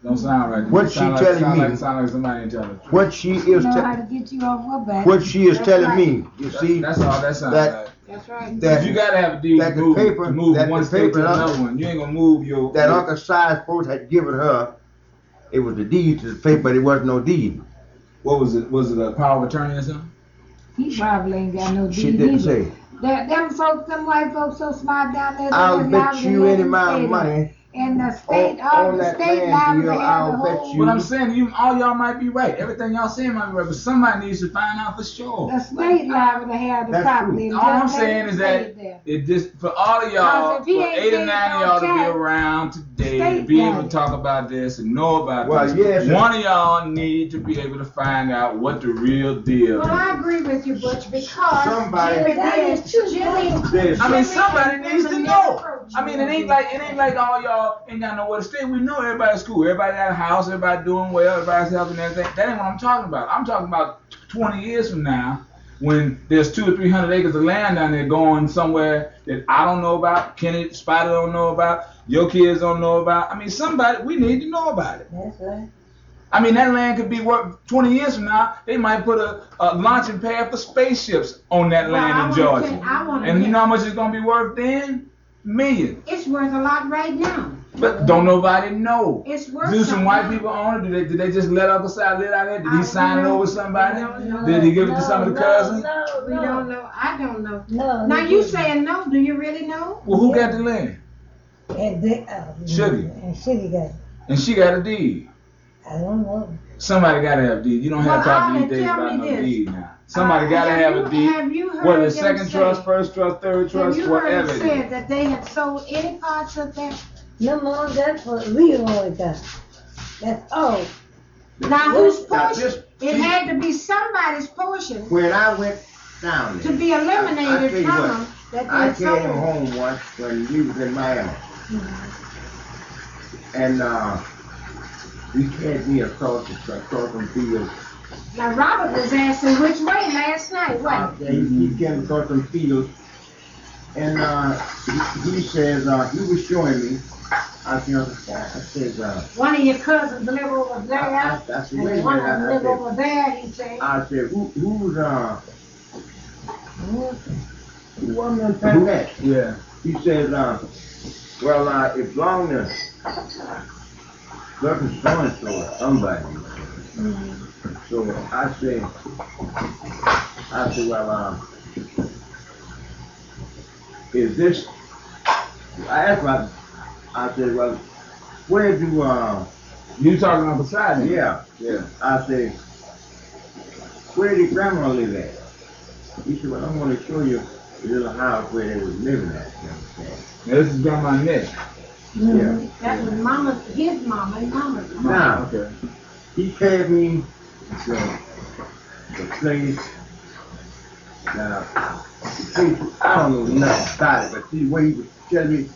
Don't sound right. What she Sound like, telling sound me- Like, sound like somebody ain't telling the truth. what she She is, know how to get you off her back. what she is That's telling right. me, you see, That's all that sounds that- like. That's right. that You gotta have a deed that to the move, paper- to move that one the state paper- to another one. You ain't gonna move your. that Uncle Si's folks had given her, it was the deed to the paper, but it wasn't no deed. What was it? Was it a power of attorney or something? He probably ain't got no She deed didn't either. say. Them folks, them white folks so smart down there. they I'll just bet allowed you to let any them amount stay of there. money And the state, On the that state land library deal, have the I'll bet whole. you. What I'm saying, all y'all might be right. Everything y'all saying might be right, but somebody needs to find out for sure. The state library have the That's property. and All I'm just let saying it is stay that there. it just for all of y'all, Because if he for ain't 8 or paid 9 of no y'all to be tax, around today, to state be able got to it. talk about this and know about Well, this. yes, One of y'all need to be able to find out what the real deal Well, I is. agree with you, Butch, because Somebody- Jimmy That is did, true. Jimmy. This. I mean, somebody Jimmy needs to never know. approached I mean, me. it ain't like all y'all ain't got nowhere to stay. We know everybody at school, everybody got a house, everybody doing well, everybody's helping everything. That ain't what I'm talking about. I'm talking about 20 years from now, when there's 200 or 300 acres of land down there going somewhere that I don't know about, Kenny Spider don't know about, your kids don't know about. I mean, we need to know about it. That's right. I mean, that land could be worth 20 years from now. They might put a launching pad for spaceships on that Well, land in Georgia. And you know how much it's gonna be worth then? Millions. It's worth a lot right now. But don't nobody know. It's worth Do some something white now. people own it? Did they just let Uncle Si live out there? Did I he sign it don't know. over with somebody? We don't know. Did he give it to some of the cousins? No, We don't know. I don't know. No. Now you saying no? Do you really know? Well, who got the land? And they, Sugar. And Sugar got it. And she got a deed. I don't know. Somebody gotta have a deed. You don't have Well, property Ollie, these days tell without me no this. deed now. Somebody gotta have a deed. Have you heard Whether them it's second say, trust, first trust, third have trust, you heard whatever them it say is. that they had sold any parts of that? No, Mom, that's what Leroy got. That's all. Now whose Now, portion? this- It see- had to be somebody's portion When I went down there. to be I tell eliminated you from what, them that I they came sold. home once when we was in Miami. And we had me across some fields. Now Robert was asking which way last night, wasn't He came across some fields. And he says, he was showing me. I said, he? One of your cousins live over there, I said, wait a and one minute. of them live over there, he said. I said, who's who wasn't in that? Yeah. He says, well, it's long as certain so-and-so or somebody. So I said, well, is this, I asked my, I said, well, where do, You talking on the side? yeah, I said, where did grandma live at? He said, well, I'm going to show you the little house where they was living at, you understand? This is Grandma Nick. Yeah. That was his mama and mama's mama. Now, Okay. he carried me to the place. Now, the place, I don't know nothing about it, but see what he was telling me.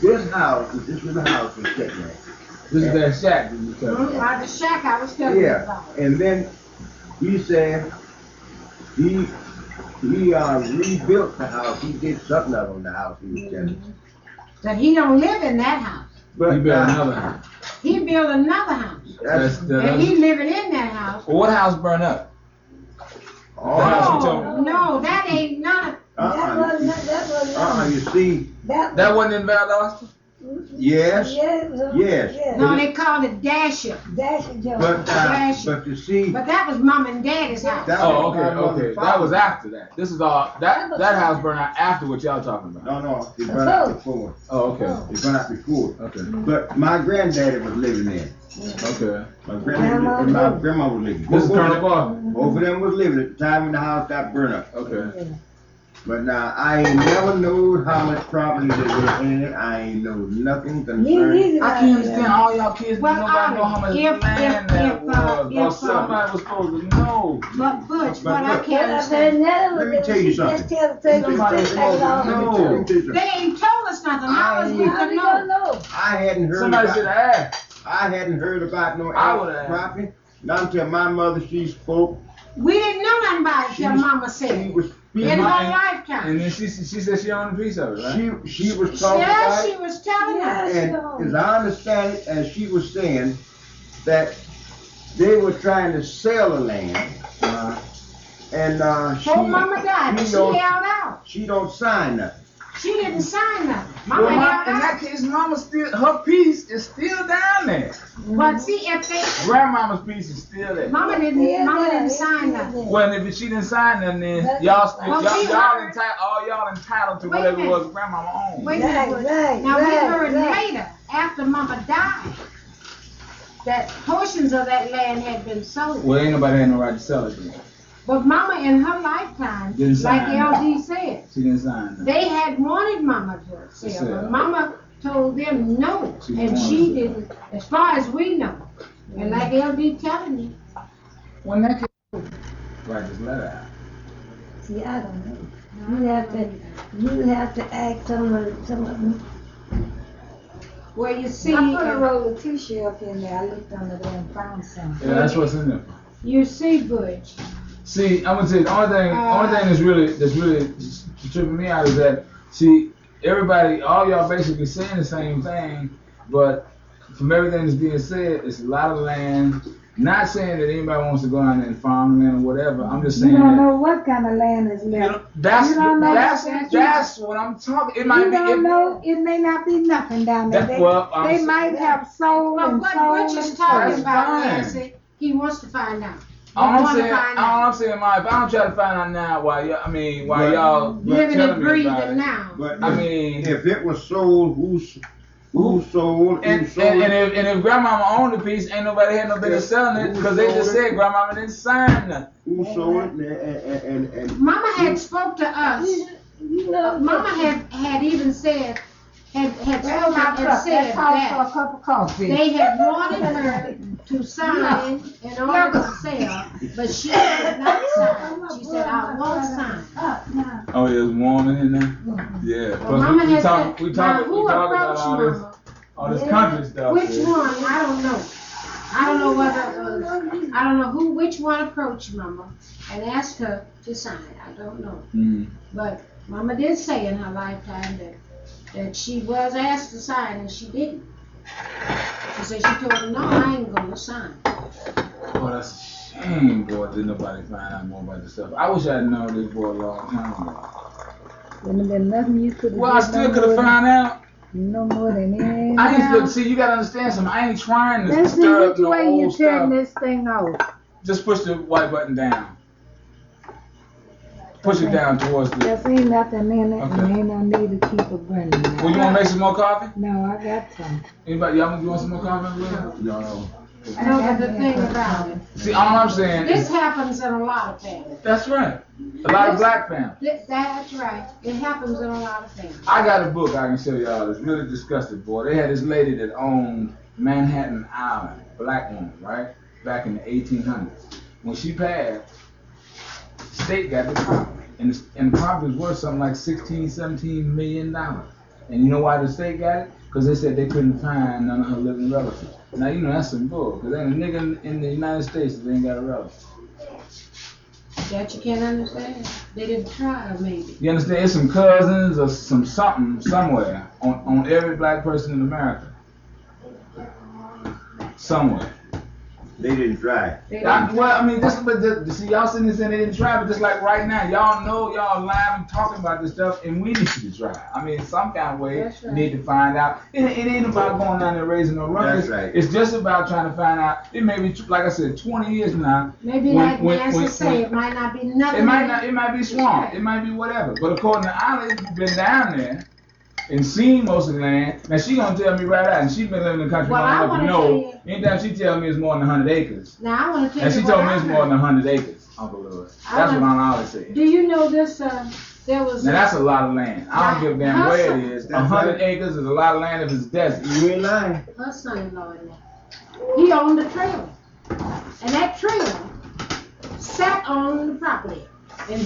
This little house was sitting there. This is that shack that you tell me. By the shack I was telling you Yeah, about. and then he said he rebuilt the house. He did something up on the house. He was telling me. That he don't live in that house. But He built another house. He built another house. That's And he living in that house. Well, what house burned up? oh, you told me. No, that ain't none. you see, That wasn't in Valdosta? yes, yes. No, they called it Dasher. But you see, But that was mom and daddy's house. that Oh, was my okay. mother's That was father. after that. This is all that house burned out after what y'all talking about. No, it burned out before. Oh, okay. It burned out before. Okay. But my granddaddy was living there. Okay. My granddaddy and my grandma was living. This is Both of Colonel them- Parker. Both of them was living at the time when the house got burned up. Okay. But now, I ain't never known how much property there was in it. I ain't know nothing concerning. I can't understand all y'all kids. Well, Nobody know how much if- land that was. Or if, somebody was supposed to know. But Butch, But what I look, can't understand. Let me tell you something. Somebody was supposed to know. They ain't told us nothing. How was we to know? I hadn't heard Somebody should about. have asked. I hadn't heard about no I would've asked. property. Not until my mother she spoke. We didn't know nothing about it till mama She said. was In speaking. her And lifetime. then she said she owned a piece of it, right? She was talking Yeah, about she it. was telling us. And as I understand it, as she was saying, that they were trying to sell the land, and Before mama died, but she don't- held out. she don't sign nothing. She didn't sign nothing. Mama Well, held in out. that case, Mama still, her piece is still down there. But see, if they, Grandmama's piece is still there. mama didn't sign nothing. Well, if she didn't sign nothing, then y'all still, Well, we y'all heard- entitled, all y'all entitled to Wait a whatever minute. was Grandmama owned. Wait a minute. Now we heard later after Mama died, that portions of that land had been sold. Well, ain't nobody had no right to sell it then. But Mama in her lifetime, Didn't like sign LD said, She didn't sign that. they had wanted Mama to sell, sell. but Mama told them no, She and wanted she to. didn't, as far as we know. And like LD telling you, When that kid, right, just let her out. See, I don't know. You have to ask some of them. well, you see, I put a roll of tissue up in there. I looked under there and found some. Yeah, that's what's in there. you see, Butch, See, I'm gonna tell you, the only thing that's really tripping me out is that, see, everybody, all y'all basically saying the same thing, but from everything that's being said, it's a lot of land. Not saying that anybody wants to go out there and farm land or whatever. I'm just saying You don't that. know what kind of land is You left. know, that's You don't know that's what I'm talking. It might You be. don't know. It may not be nothing down there. That- well, I'm They saying- might have sold well, and what sold Butch is and talking sold. about, fine. Nancy, he wants to find out. All He I'm wanna saying, find all out. I'm saying, Ma, if I don't try to find out now, why But- y'all Living telling and me about breathing it? now. But I mean, if it was sold, who sold? and if grandmama owned the piece, ain't nobody had no business selling it because they just said grandmama didn't sign nothing. Who sold it? And Mama had spoke to us. You know, Mama had even said, had Where's spoken my and cup? said Let's call for a that cup of coffee. they had wanted her to sign in order to sell, but she did not sign. She said, I won't sign. Oh, it's warm in there. Yeah. Well, Plus, Mama we had talk said, about now who approached all this Mama? country stuff. Which yeah. one? I don't know. I don't know whether it was, I don't know which one approached Mama and asked her to sign. I don't know. Mm. But Mama did say in her lifetime that she was asked to sign and she didn't. She said she told her, no, I ain't gonna sign. Oh, that's a shame, boy. Didn't nobody find out more about this stuff. I wish I'd known this boy a long time ago. Wouldn't have been nothing you could have Well, I still could have found out. No more than anything. I ain't look. See, you gotta understand something. I ain't trying to Let's see stir up which no way you old turn stuff. this thing off. Just push the white button down. Push it down towards the. There ain't nothing in it, Okay. and ain't no need to keep it burning. Well, you wanna make some more coffee? No, I got some. Anybody? Y'all want some more coffee? no. No, but the thing about it, See, all I'm saying this is happens in a lot of families. that's right. A lot of black families. That's right. It happens in a lot of families. I got a book I can show y'all. It's really disgusting, boy. They had this lady that owned Manhattan Island, black woman, right? Back in the 1800s. When she passed, the state got the property. And the property was worth something like $16-17 million. And you know why the state got it? Because they said they couldn't find none of her living relatives. Now, you know, that's some bull. Because ain't a nigga in the United States that ain't got a relative. That you can't understand. They didn't try, maybe. You understand? There's some cousins or some something somewhere on every black person in America. Somewhere. They didn't try. See, y'all sitting there saying they didn't try, but just like right now, y'all know y'all live and talking about this stuff, and we need to try. I mean, some kind of way, That's right. you need to find out. It ain't about going down there raising no ruckus. That's right. It's just about trying to find out. It may be, like I said, 20 years from now. Maybe like Nancy say, it might not be nothing. It might be swamp. It might be whatever. But according to Ollie, who's been down there and seen most of the land, now she gonna tell me right out, and she been living in the country Well, long I enough to wanna know. tell Anytime she tell me it's more than 100 acres. Now, I want to tell And you she what told me I it's more than heard. 100 acres, Uncle Lewis. That's what Aunt Ollie said. Do you know this, there was. Now that's a lot of land. I don't give a damn where it is. That's 100 right. acres is a lot of land if it's desert. You ain't lying. Her son-in-law in there. He owned the trailer. And that trailer sat on the property. And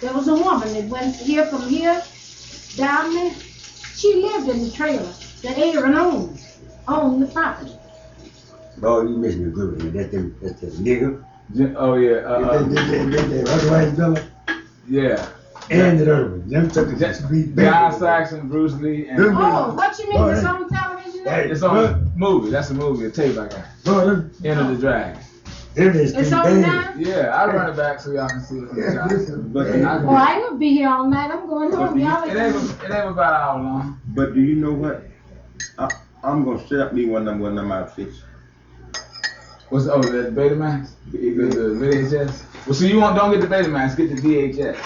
there was a woman that went here from here down there. She lived in the trailer that Aaron owned the property. Oh, you missing a good one. That's the nigga. Oh yeah. Other white fella. Yeah. And the other one. Them took the street. John Saxon, Bruce Lee, and Oh, what you mean? It's on television now? it's on a movie. That's a movie, a tape I got. Enter the Dragon. It's on now? Yeah, I'll run it back so y'all can see it. But Oh, I ain't gonna be here all night. I'm going home. Y'all It ain't about an hour long. But do you know what? I'm gonna set up me one of them outfits. What's the Betamax? The VHS? Well, see, don't get the Betamax, get the VHS.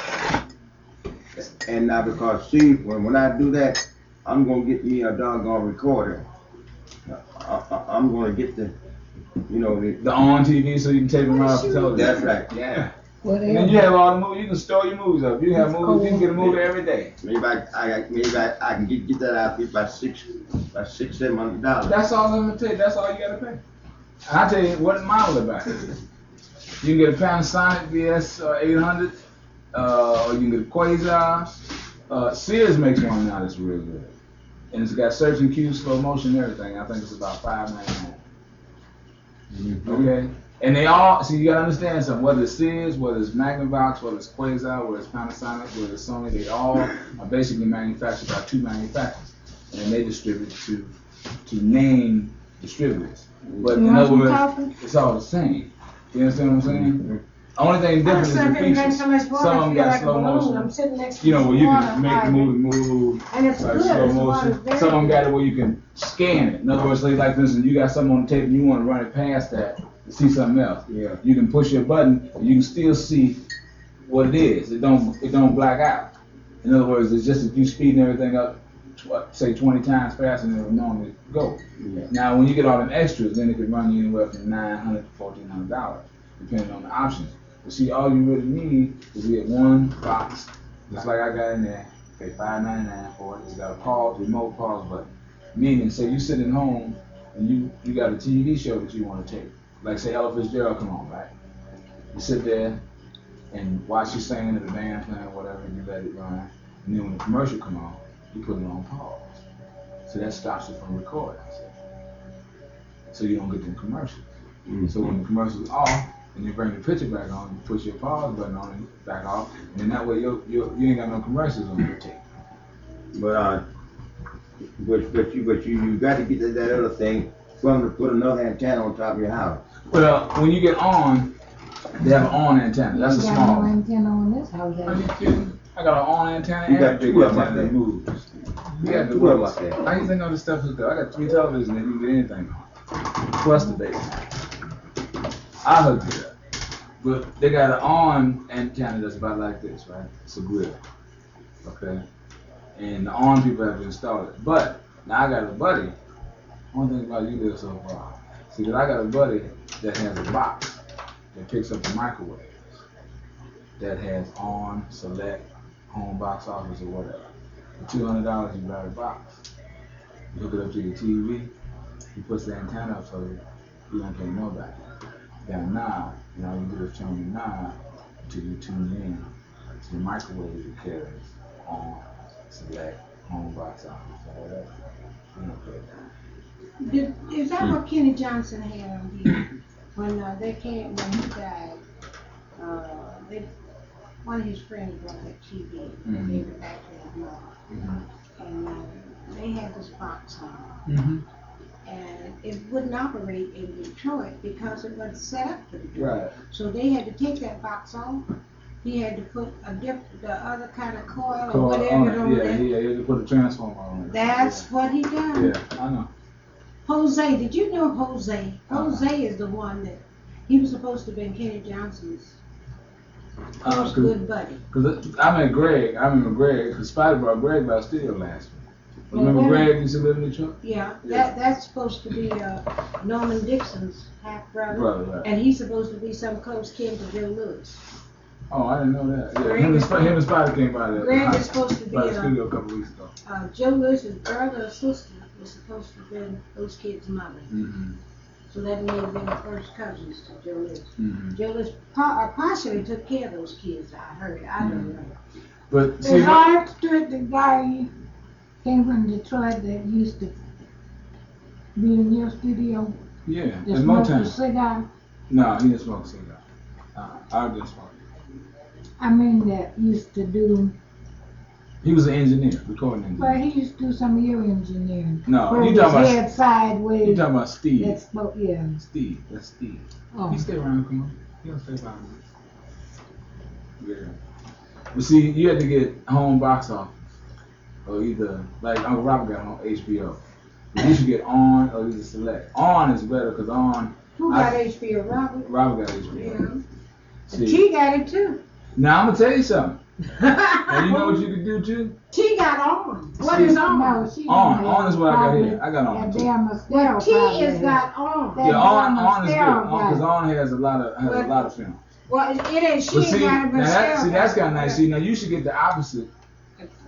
And now because see, when I do that, I'm gonna get me a doggone recorder. I'm gonna get the, you know, The on TV so you can take them out the television. That's right, yeah. And then you have all the movies. You can store your movies up. You have movies. You can get a movie every day. Maybe I can get that out by $600-700. That's all I'm gonna take. That's all you gotta pay. And I tell you what model about it. You can get a Panasonic VS 800, or you can get a Quasar. Sears makes one now that's real good, and it's got search and cue, slow motion, and everything. I think it's about $5.99. Okay. And they all, so you gotta understand something, whether it's Sears, whether it's Magnavox, whether it's Quasar, whether it's Panasonic, whether it's Sony, they all are basically manufactured by two manufacturers. And they distribute to name distributors. But in other words, it's all the same. You understand what I'm saying? Only thing different is the features. Some of them got slow motion. You know, where you can make the movie move, And it's like good. slow It's motion. very Some of them got it where you can scan it. In other words, like for instance, you got something on the tape and you want to run it past that to see something else. Yeah. You can push your button and you can still see what it is. It don't black out. In other words, it's just if you speeding everything up, say 20 times faster than it would normally go. Yeah. Now, when you get all them extras, then it could run you anywhere from $900 to $1,400, depending on the options. But see, all you really need is to get one box, just like I got in there, pay $5.99 for it. It's got a pause, remote pause button. Meaning, say you sitting home and you got a TV show that you want to take. Like say Ella Fitzgerald come on, right? You sit there and watch you singing at the band playing or whatever, and you let it run. And then when the commercial come on, you put it on pause. So that stops it from recording. So you don't get them commercials. Mm-hmm. So when the commercial's off, and you bring the picture back on, you push your pause button on and back off, and then that way you ain't got no commercials on your tape. But you got to get that other thing from to put another antenna on top of your house. Well, when you get on, they have an on antenna. That's a You got small no one. antenna on this house. Are you kidding? I got an on antenna You and got a big two of them antenna out that there. moves. You got Two two of of them out there. How you think all this stuff is good? I got 3 televisions that you can get anything on. Plus the base. I hooked it up. But they got an on antenna that's about like this, right? It's a grill. Okay? And the on people have installed it. But now I got a buddy. One thing about you live so far. See, that I got a buddy that has a box that picks up the microwaves. That has on, select, home box office or whatever. For $200 you buy the box. You hook it up to your TV, he puts the antenna up so you don't pay nobody. You got a knob, and all you do is turn the knob until you tune in to the microwave that carries on, select, home box office or whatever. You don't pay that. Is that what Kenny Johnson had on here? When when he died, one of his friends brought that TV and gave it back to his mom. And they had this box on. And it wouldn't operate in Detroit because it wasn't set up for Detroit. Right. So they had to take that box off. He had to put the other kind of coil or whatever on there. Yeah, he had to put a transformer on it. That's what he done. Yeah, I know. Jose, did you know Jose? Jose is the one that, he was supposed to have been Kenny Johnson's first good buddy. Cause I remember Greg, cause Spider brought Greg by studio last week. You remember Greg used to live in Detroit? Yeah, that's supposed to be Norman Dixon's half brother. Right. And he's supposed to be some close kin to Joe Lewis. Oh, I didn't know that. Yeah, Greg him is- and Spider came by there. Greg is supposed to be by the studio a couple weeks ago. Joe Lewis's brother or sister was supposed to have been those kids' mother. So that may have been the first cousins to Joe Lewis. Joe Lewis partially took care of those kids, I heard. I don't know. But see, As I understood, the guy came from Detroit that used to be in your studio. yeah, That in smoked a Motown. cigar. No, he didn't smoke a cigar. I didn't smoke. I mean, that used to do. He was an engineer, recording engineer. Well, he used to do some of your engineering. No, Where you his talking about- head sideways. You talking about Steve? That spoke, yeah. Steve, that's Steve. Oh. He stay around, come on. He don't stay 5 minutes. Yeah. But see, you had to get home box office. Or either, like Uncle Robert got on HBO. But you should get on or either select. On is better because on, Who got HBO? Robert? Robert got HBO. Yeah. See, T got it too. now I'm going to tell you something. And you know what you could do too? T got on. What is on? No, she On is what I got here. I got on. That too. damn mascara. T is got on. That Yeah, on damn is good. mascara Because guy. on has a lot of film. Well, it ain't. She But ain't see, got a now mascara. that's kind of nice. See, now you should get the opposite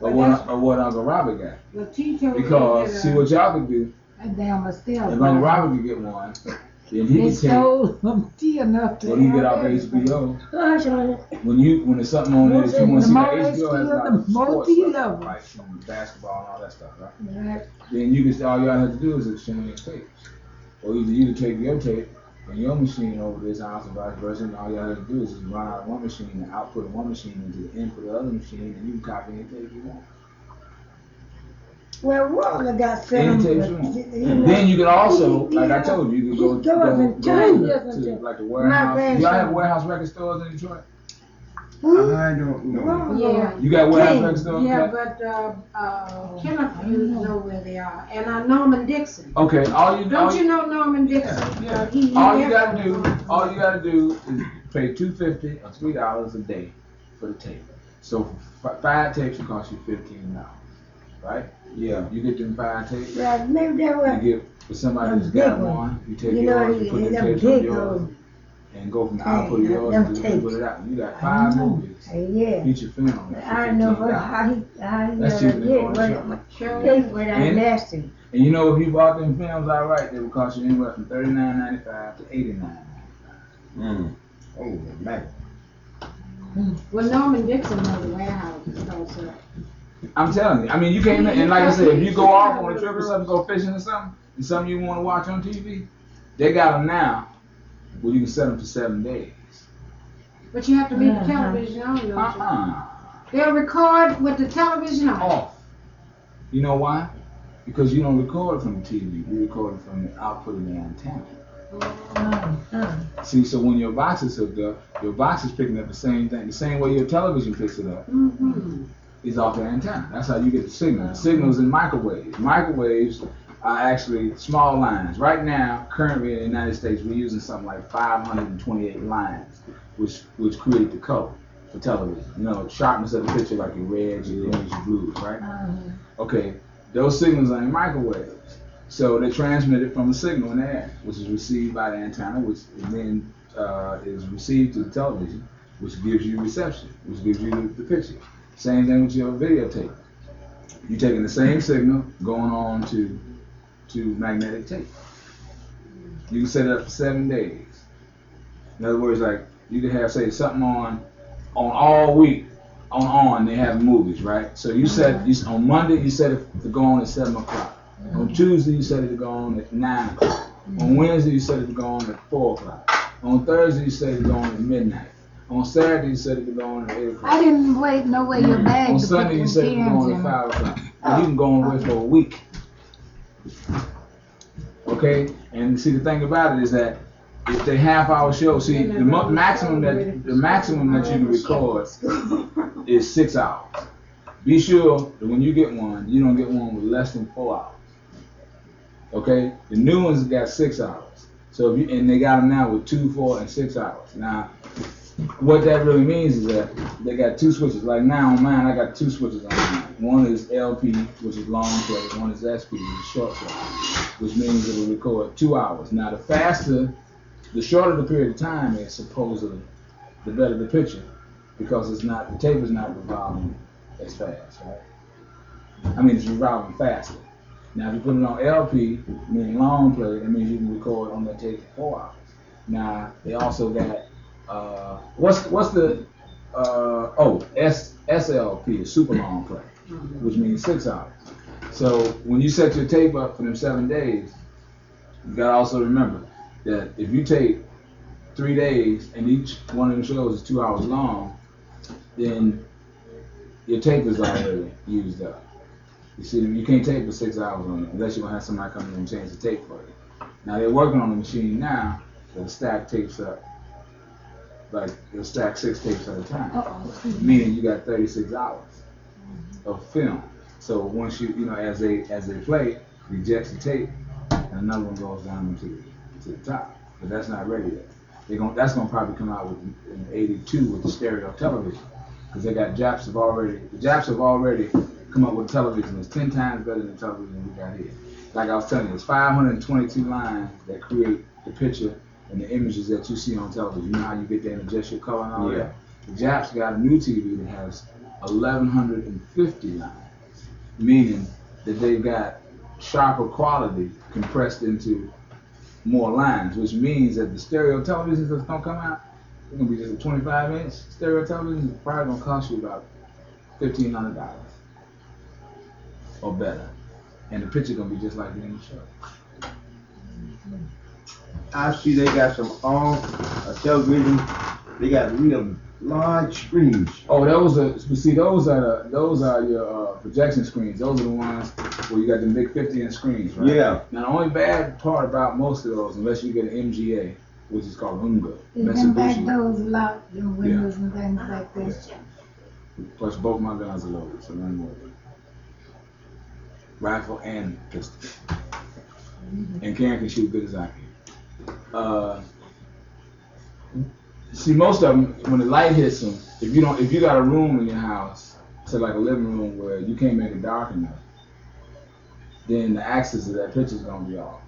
But of what Uncle Robert got. Well, T told me Because that, see what y'all could do. That damn mascara. If guy. Uncle Robert could get one, then he They could take. stole from T enough to When you get have off everything. HBO, Gosh, on it. when there's something on there that you want to The see, more like they HBO has steal, a lot the of more sports you stuff, love 'em. like some basketball and all that stuff, right? Right. Then you can all y'all have to do is exchange tapes, or either you can take your tape and your machine over this house and vice versa, and all y'all have to do is just run out of one machine and output of one machine into the input of the other machine, and you can copy any tape you want. Well, Walter got Any seven. tapes you want. And then you could also, like I told you, you could go to like the warehouse. Y'all have warehouse record stores in Detroit? I don't know. Yeah. You got warehouse record stores? Yeah, but Kenneth, you know where they are, and Norman Dixon. Okay, Don't you know Norman Dixon? Yeah. He All you never- gotta do is pay $2.50 or $3 a day for the tape. So for 5 tapes it costs you $15, right? Yeah. You get them 5 tapes. Right, maybe that was. You get for somebody Them that's got big one. ones. You take You know, yours, you put them the tapes big on yours, ones. and go from the Hey, output of yours them and tapes. put it out. You got 5 movies, Yeah. feature film. I don't know how he That's cheaper than going to get show. Sure. what I And- nasty. And you know, if you bought them films outright, they would cost you anywhere from $39.95 to $89.95. Oh, man. Well, Norman Dixon knows the warehouses also. I'm telling you. I mean, you can't. And like I said, if you go off on a trip or something, go fishing or something, and something you want to watch on TV, they got them now. Well, you can set them for 7 days. But you have to leave the television on, don't you? They'll record with the television on. Off. You know why? Because you don't record from the TV. You record from the output of the antenna. See, so when your box is hooked up, your box is picking up the same thing. The same way your television picks it up is off the antenna. That's how you get the signal. The signal's in microwaves. Microwaves are actually small lines. Right now, currently in the United States, we're using something like 528 lines, which create the color for television. You know, sharpness of the picture, like your reds, your greens, your blues, right? Okay, those signals are in microwaves. So they're transmitted from a signal in the air, which is received by the antenna, which then is received to the television, which gives you reception, which gives you the picture. Same thing with your videotape. You're taking the same signal going on to magnetic tape. You can set it up for 7 days. In other words, like you could have, say, something on all week. On they have movies, right? So you on Monday you set it to go on at 7 o'clock. On Tuesday you set it to go on at 9 o'clock. On Wednesday you set it to go on at 4 o'clock. On Thursday you set it to go on at midnight. On Saturday you set it to go on at 8 o'clock. I didn't wait no way your bag On to Sunday put you them set it to go cans on at in. 5 o'clock. And you can go on with for a week. Okay? And see, the thing about it is that if they half-hour show, see, the maximum that you can record is 6 hours. Be sure that when you get one, you don't get one with less than 4 hours. Okay? The new ones got 6 hours. So and they got them now with 2, 4, and 6 hours. Now, what that really means is that they got 2 switches. Like now on mine, I got 2 switches on mine. One is LP, which is long play. One is SP, which is short play, which means it will record 2 hours. Now, the shorter the period of time is, supposedly, the better the picture, because the tape is not revolving as fast, right? I mean, it's revolving faster. Now, if you put it on LP, meaning long play, that means you can record on that tape for 4 hours. Now, they also got what's the SLP is super long play, which means 6 hours. So when you set your tape up for them 7 days, you gotta also remember that if you take 3 days and each one of them shows is 2 hours long, then your tape is already used up. You see, you can't tape for 6 hours on it unless you're gonna have somebody come in and change the tape for you. Now they're working on the machine now that'll stack tapes up. Like they'll stack 6 tapes at a time, meaning you got 36 hours of film. So once you as they play, rejects the tape, and another one goes down to the top. But that's not ready yet. That's gonna probably come out in '82 with the stereo television, because the Japs have already come up with television that's 10 times better than the television we got here. Like I was telling you, it's 522 lines that create the picture and the images that you see on television. You know how you get there and adjust your color and all that? The Japs got a new TV that has 1,150 lines, meaning that they've got sharper quality compressed into more lines, which means that the stereo televisions that's gonna come out, they're gonna be just a 25-inch stereo television. It's probably gonna cost you about $1,500 or better, and the picture gonna be just like in the show. I see they got some on television. They got real large screens. Oh, those are your projection screens. Those are the ones where you got the big 50-inch screens, right? Yeah. Now the only bad part about most of those, unless you get an MGA, which is called Unga, Is them back Mitsubishi. doors locked, them windows and things like that? Plus both my guns are loaded, so none more. Rifle and pistol. And Karen can shoot good as I can. See, most of them, when the light hits them, if you got a room in your house, say like a living room where you can't make it dark enough, then the axis of that picture is gonna be off.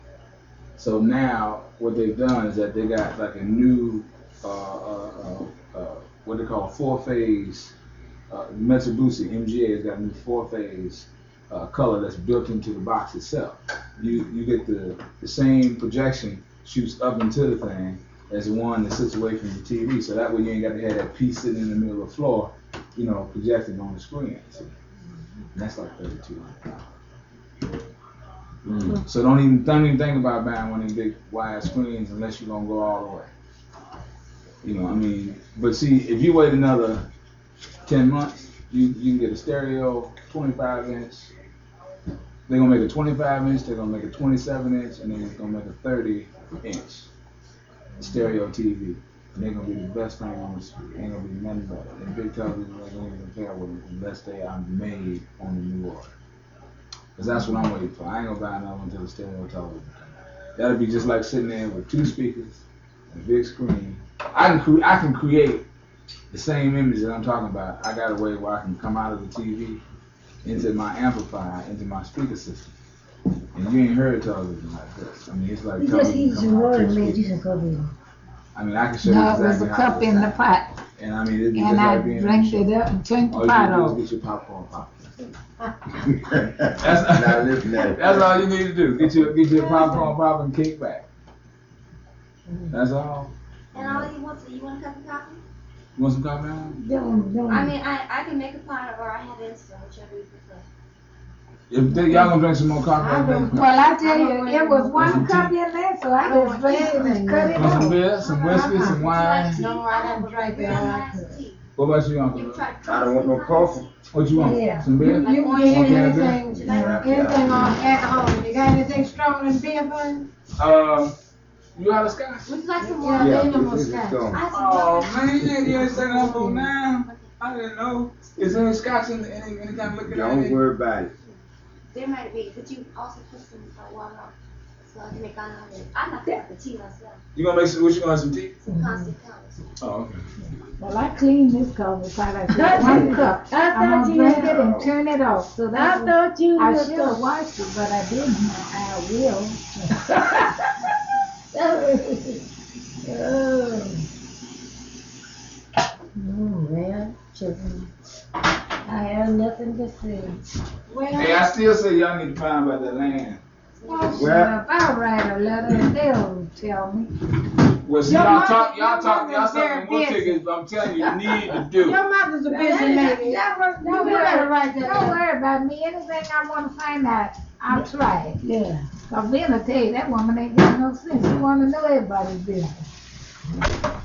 So now what they've done is that they got like a new what they call 4-phase Mitsubishi MGA has got a new 4-phase color that's built into the box itself. You get the same projection shoots up into the thing as the one that sits away from the TV, so that way you ain't got to have that piece sitting in the middle of the floor, projecting on the screen. See? And that's like $3,200. So don't even think about buying one of these big wide screens unless you're gonna go all the way. But see, if you wait another 10 months, you can get a stereo 25-inch. They're gonna make a 25-inch, they're gonna make a 27-inch, and then they're gonna make a 30-inch stereo TV. And they're gonna be the best thing on the street. Ain't gonna be nothing better. And big televisions ain't gonna even compare with it unless they are made on the new order. Cause that's what I'm waiting for. I ain't gonna buy another one until the stereo television. That'll be just like sitting there with 2 speakers, a big screen. I can create the same image that I'm talking about. I got a way where I can come out of the TV into my amplifier, into my speaker system. And you ain't heard television like this. It's like You just eat television some coming out water of and 2 made you speakers. some coffee. I can show you No, exactly it was a how cup it in the pot, And it'd be and just I like being in drank the show. it up and turned the All you pot need to off. do is get your popcorn popped. Now listen at it. That's all you need to do. Get your popcorn pop and kick back. That's all. And all you want a cup of coffee? You want some coffee now? Don't. I can make a pot or I have instant, whichever you prefer. Y'all gonna drink some more coffee? Well, I tell you, it was one cup in there, so I just drank it and cut it Want some off. beer, some whiskey, some wine? No, I don't drink that. What about you, Uncle? You try I don't want no coffee. What you want? Yeah. Some beer? You can Want get some beer? anything on alcohol. You got anything stronger than beer, bud? You out of scotch? Would you like some Yeah, more? they Yeah, know this is scotch. gone. I have some Oh water. man, you ain't saying that for now. I didn't know. Is there any scotch in any kind of liquor? Don't worry about it. There might be, but you also put some water on so I can make on it. I like the tea myself. You gonna make some? What you gonna have some tea? Some constant colors. Oh, okay. Well, I cleaned this cup beside I said one cup. I I'm thought gonna you drink had. it and turn it off. So I that's what thought you I was should have washed it, but I didn't. I will. Man, children. I have nothing to say. Hey, I still say y'all need to find about that land. Well, if I write a letter, they'll tell me. Well, see, Your y'all mother- y'all your selling mother's more very tickets, but I'm telling you, you need to do. Your mother's a busy lady. Don't You better write that Don't down. worry about me. Anything I want to find out, I'll try it. Yeah. Cause then I tell you, that woman ain't got no sense. She want to know everybody's business.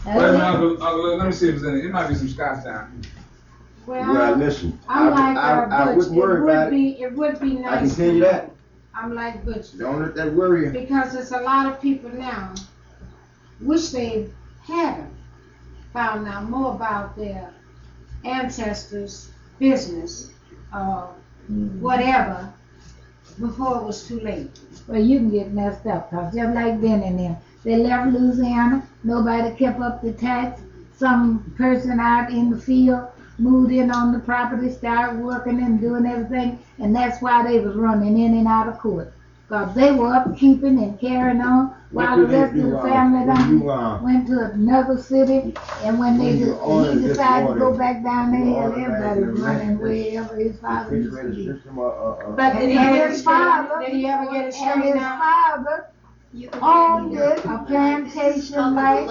Wait a minute, Uncle, let me see if there's any. It might be some scotch down. Well, listen, I'm like I Butch. wouldn't worry about it. It would be nice. I can tell you that. I'm like Butch. Don't let that worry you. Because there's a lot of people now, wish they hadn't found out more about their ancestors' business, whatever, before it was too late. Well, you can get messed up, cause just like Ben and them, they left Louisiana, nobody kept up the tax, some person out in the field moved in on the property, started working and doing everything, and that's why they was running in and out of court. Cause they were upkeeping and carrying on, while the rest of the family went to another city, and when he decided to go back down there, everybody was running wherever his father used to be. But did he And ever his father, get it and straightened his out? father owned it, a plantation like,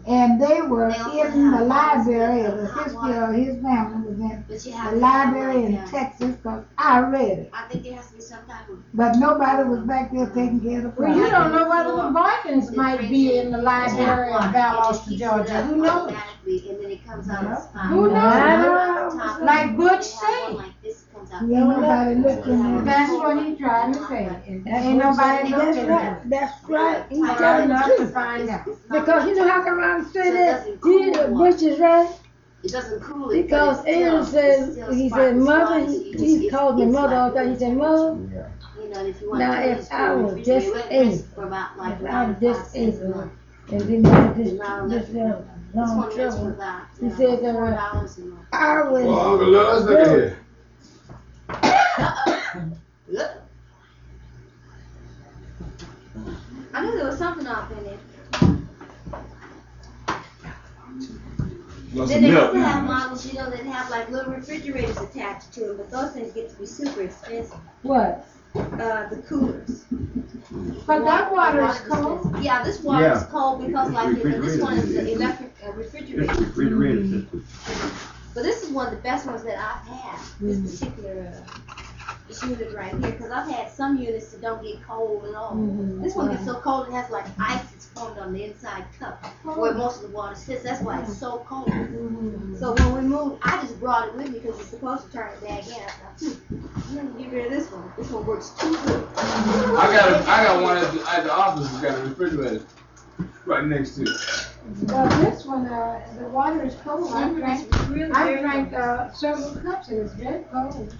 and they were in the library, the history of his family was in the library in Texas, cause I read it. I think there has to be some type of. But nobody was back there taking care of the Well, you property. don't know whether the Vikings might be in the library in Valdosta, Georgia. Who knows? And then it comes out as fine. Who knows? knows? Like Butch said. Like this comes out. Ain't nobody looking at it. That's what he trying to say. And That's ain't what nobody I'm saying. looking That's at right. it. That's right. He Trying telling the not to truth. find out. Because you know how come I'm saying that? Butch is right. It doesn't cool it. Because Aaron says, he said, mother, he called me mother all the time. He said, mother, You know, if you want now to if I was just refrigerator, eight, for about like if I was 5 just cents eight, a month. and then have this This long one is for trouble, about he said that $4 a month. I would. Well, Uncle Lil, let's look at here. I knew there was something off in it. Want Then some they milk also have now. models, you know, that have like little refrigerators attached to them, but those things get to be super expensive. What? The coolers. But that water is Water's cold. expensive. Yeah, this water is Yeah. cold because like this one is the electric This refrigerator. refrigerator system. But this is one of the best ones that I've had. This particular this unit right here, because I've had some units that don't get cold at all. This one gets so cold it has like ice that's formed on the inside cup where most of the water sits. That's why it's so cold. So when we moved, I just brought it with me because you're supposed to turn it back in. I thought, I'm gonna get rid of this one. This one works too good. I got one at the office that's got a refrigerator right next to it. Well, this one, the water is cold. I drank several cups and it's very cold.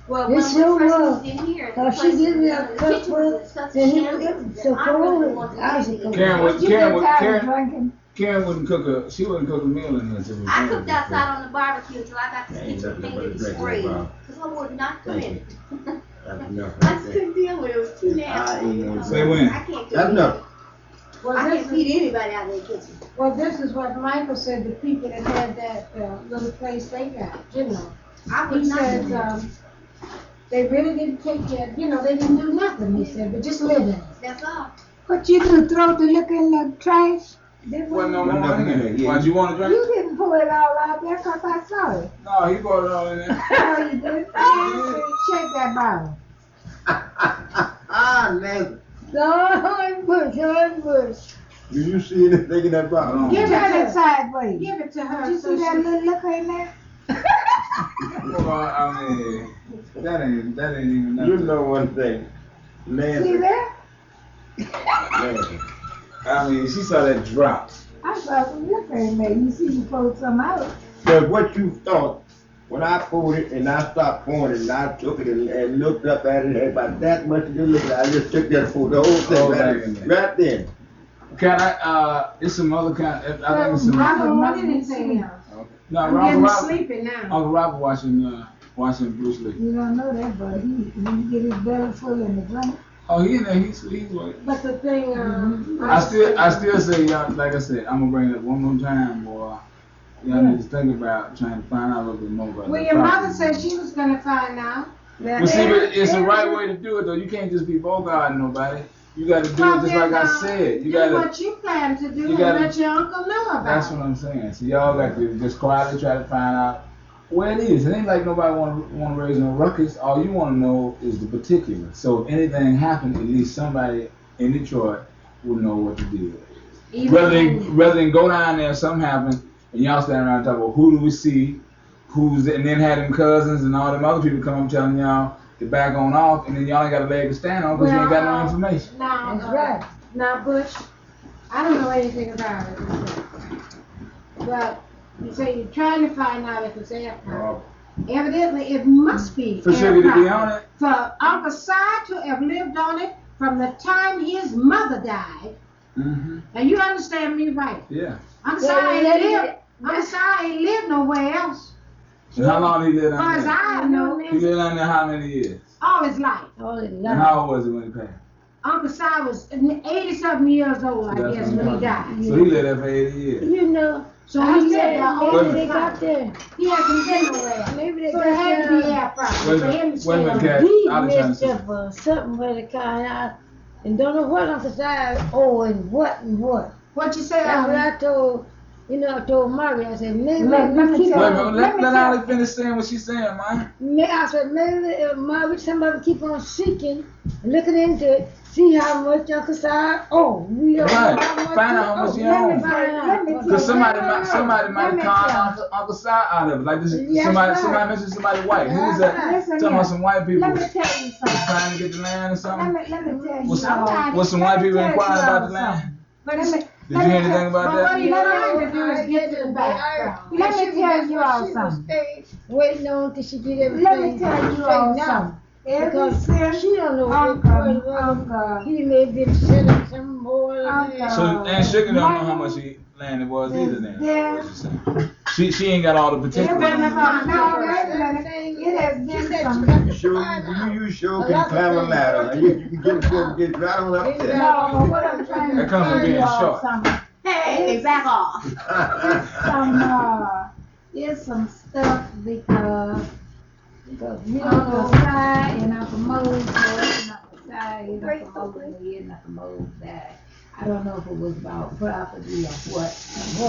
Well, Yes, when you we first will. moved in here, Oh, she gave me a cup full, then he would get so cold. I was a Karen wouldn't cook a, she wouldn't cook a meal in here until we I cooked outside on the barbecue until I got this kitchen painted and sprayed. Bob. Because I would not put in it. That's enough I right just there. couldn't deal with it. It was too nasty. Say when? I can't cook That's enough. Well, I this can't feed anybody out of the kitchen. Well, this is what Michael said, the people that had that little place they got, you know. I would He not. says, they really didn't take care, you know, they didn't do nothing, he said, but just live in it. That's all. What you do, throw the liquor in the trash? Wasn't no Wasn't more nothing in in there. there, yeah. Why'd you want to drink? You didn't pull it all out there 'cause I saw it. No, he brought it all in there. Oh, you did? Shake that bottle. Ah, man. George Bush. Do you see anything in that bottle? Give it Turn to it her. sideways. Give it to her. Did you so see that she- little liquor in there? Well, I mean, that ain't even nothing. You know one thing. See Nancy. that? Nancy. I mean, she saw that drop. I saw some liquor in there. You see you pulled some out. But what you thought, when I poured it and I stopped pouring it and I took it and looked up at it, had about that much of the liquor, I just took that for the whole thing Oh, right, back in there. right then. Can I, it's some other kind, I think it's some, I don't want anything else. no, I'm Robert, getting Robert, sleepy now. Uncle Robert watching Bruce Lee. You don't know that, but he get his belly full in the drink. Oh, he in there, he's like, But the thing, I still say, y'all, like I said, I'm gonna bring it up one more time, boy. Y'all need to think about trying to find out a little bit more about well, that your mother property. said she was gonna find out. But see, but it's the right way to do it though. You can't just be bogarting nobody. You gotta do it just like I said. You do gotta, what you plan to do you and gotta- let your uncle know about that's it. what I'm saying. So y'all got to just quietly try to find out where it is. It ain't like nobody want to raise no ruckus. All you want to know is the particulars. So if anything happened, at least somebody in Detroit will know what to do. Rather than go down there, something happen, and y'all stand around and talk about who do we see, and then have them cousins and all them other people come up telling y'all to back on off, and then y'all ain't got a leg to stand on because you ain't got no information. Now, That's right. Now, Butch, I don't know anything about it. But you say you're trying to find out if it's airport. Evidently, it must be For Sugar to be airport. on it, For Uncle Si to have lived on it from the time his mother died. mm-hmm. Now, you understand me right. Yeah. Uncle Si Well, ain't let lived. Uncle Si ain't lived nowhere else. And how long he lived As far down as there? I know, He lived down there how many years? all his life. All his And life. how old was he when he passed? Uncle Si was 80-something years old, I That's guess, what when I'm he talking died. about. So he lived there for 80 years. You know, So I he said lived there all maybe his they got life. there. He hasn't been nowhere. Maybe they So got it had to be there. air property Wait a for minute, him to wait a stay minute, on. Cat. He I was trying to messed see. up something with the kind out and don't know what Uncle Si and what. What you say, That's what Alvin? I told, I told Margaret, I said, maybe Let me we keep tell Wait a on. minute, let Ollie finish saying what she's saying, man. I said, maybe Margaret, somebody keep on seeking, looking into it, see how much Uncle Si we don't Right. know how much Find he out how much he Let me owes. find out. Let me Because somebody No, might let me have tell conned Uncle Si out of it. Like this, Yes, somebody right. mentioned somebody white. Who was That's that? right. Listen Talking here. about some white people Let was me tell you something. trying to get the land or something. Let me tell you Was all. some white people Let me tell inquiring you about all the land? something. But Let me- Did you hear anything about But what that? he trying to do is get to the background. Let me tell you all something. Waiting on till she get everything. Let me tell you all straightened out. something. Ever Because since she don't know what Uncle, he may have been selling some more than Uncle. that. So and Sugar don't know how much land it was either. Then Yes. what she saying? She ain't got all the particulars. No, on it. wait a minute. It has She been said some. she got You to sure, find you out. sure A can lot of climb a things. ladder. And you can get right on up there. No, what I'm trying to That comes from tell being you all short. something. Hey, back off. It's some stuff because You don't Uncle know. Si and Uncle Mose died, and Uncle Si and Uncle Mose and Uncle Mose died. I don't know if it was about property or what,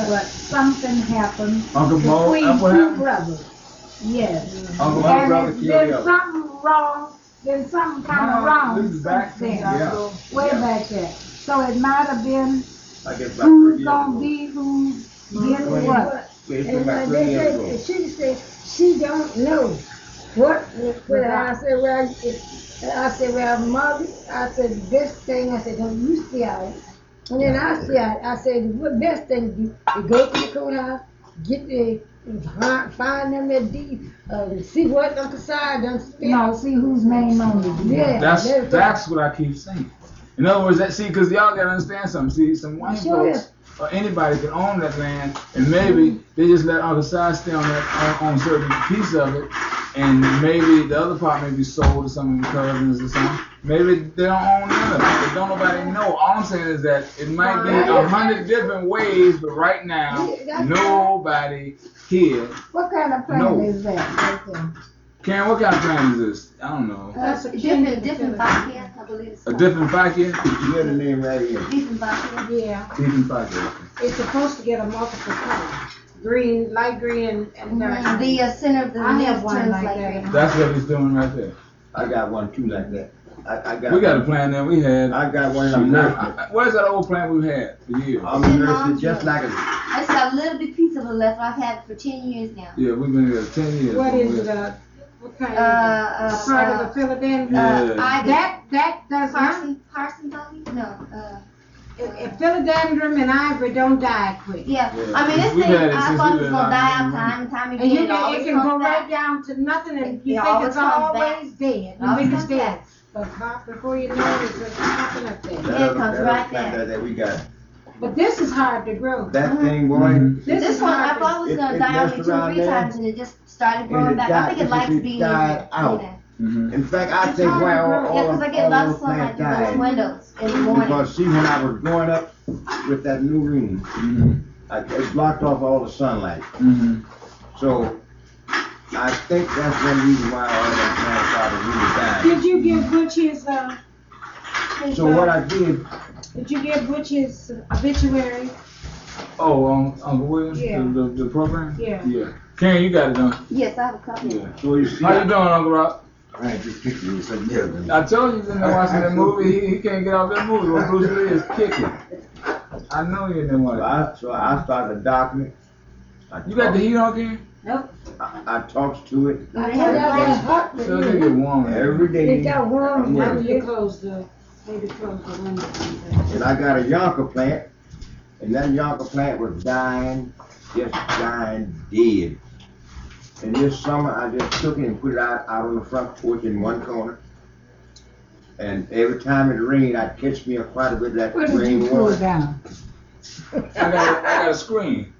but something happened Uncle Mo, between what two happened? brothers. Yes. Uncle One And brother it's killed the been other. something wrong, been something kind of No, wrong this is back since then. Yeah. Way back there. So it might have been I guess about 3 who's years gonna ago. be who gets Twenty. what. Yeah, it's And about like 3 they years ago. said, she said she don't know what. But I said, well, Margaret, I said, the best thing, I said, don't you see it? And then I said, what best thing to do is go to the courthouse, get the, find them that deed, see what Uncle Si done spent. No, see whose name on it. Yeah. That's what I keep saying. In other words, because y'all gotta understand something. See, some white Sure folks or anybody can own that land, and maybe they just let Uncle Si stay on that on a certain piece of it, and maybe the other part may be sold to some of the cousins or something. Maybe they don't own none of it. They don't nobody know. All I'm saying is that it might be 100 different ways, but right now nobody here. What kind of plan No. is that right there? Karen, what kind of plan is this? I don't know. That's a Different vodka, I believe it's A called. different Fakir? You got the name right here. Different vodka. Yeah, Different Fakir. it's supposed to get a multiple color. Green, light green, and dark. Mhm. The center of the I have leaf one turns like like that. green. That's what he's doing right there. I got one too like that. I got We got a plan that we had. I got one in a nursery. Where's that old plan we've had for years? I'm a nursery just like a. I just got a little bit piece of it left. I've had it for 10 years now. Yeah, we've been here 10 years. What is it, what kind of, a part of the philodendron? Yeah. Ivy. That does not, Parsons ivy? No. if philodendron and ivory don't die quick. Yeah. Yeah. I mean, this We've thing, had it I since thought we've it was been gonna out die in out the time and time And again. you It can, always it can go comes right back. down to nothing and you It think always it's comes back. always dead. It You always think it's comes dead. back. But before you know it, there's nothing up there. Yeah, it comes right there. That we got. But this is hard to grow. That thing, boy. Mhm. This one, I thought it was It- gonna it die messed over 2 or around 3 there, times and it just started growing it back. I died- think it it likes just being died out. in Mhm. In fact, I It's think hard why to all, grow. all, Yeah, because I get a all lot of those sunlight plants through those died. windows in the morning. Because see, when I was growing up with that new room, Mhm. it blocked off all the sunlight. Mhm. So I think that's one reason why all them plants started really dying. Did you give Butch his, So what I did, did you give Butch his obituary? Oh, Uncle William? Yeah. The program? Yeah. Yeah. Karen, you got it done. Yes, I have a copy. Yeah. so you see, How you doing, Uncle Rob? I had this picture of something else. I told you he's in there watching that movie. He can't get off that movie when Bruce Lee is kicking. I know you're in there watching. So I started a document. You got the heat on, Ken? I talks to it Do they I have got a that hot for So they you. get warm. every day. It got warm. Yeah. Maybe close the window. And I got a Yonka plant, and that Yonka plant was dying, just dying dead. And this summer, I just took it and put it out on the front porch in one corner. And every time it rained, I'd catch me quite a bit of that Where did you rain pull water. down? I got a screen.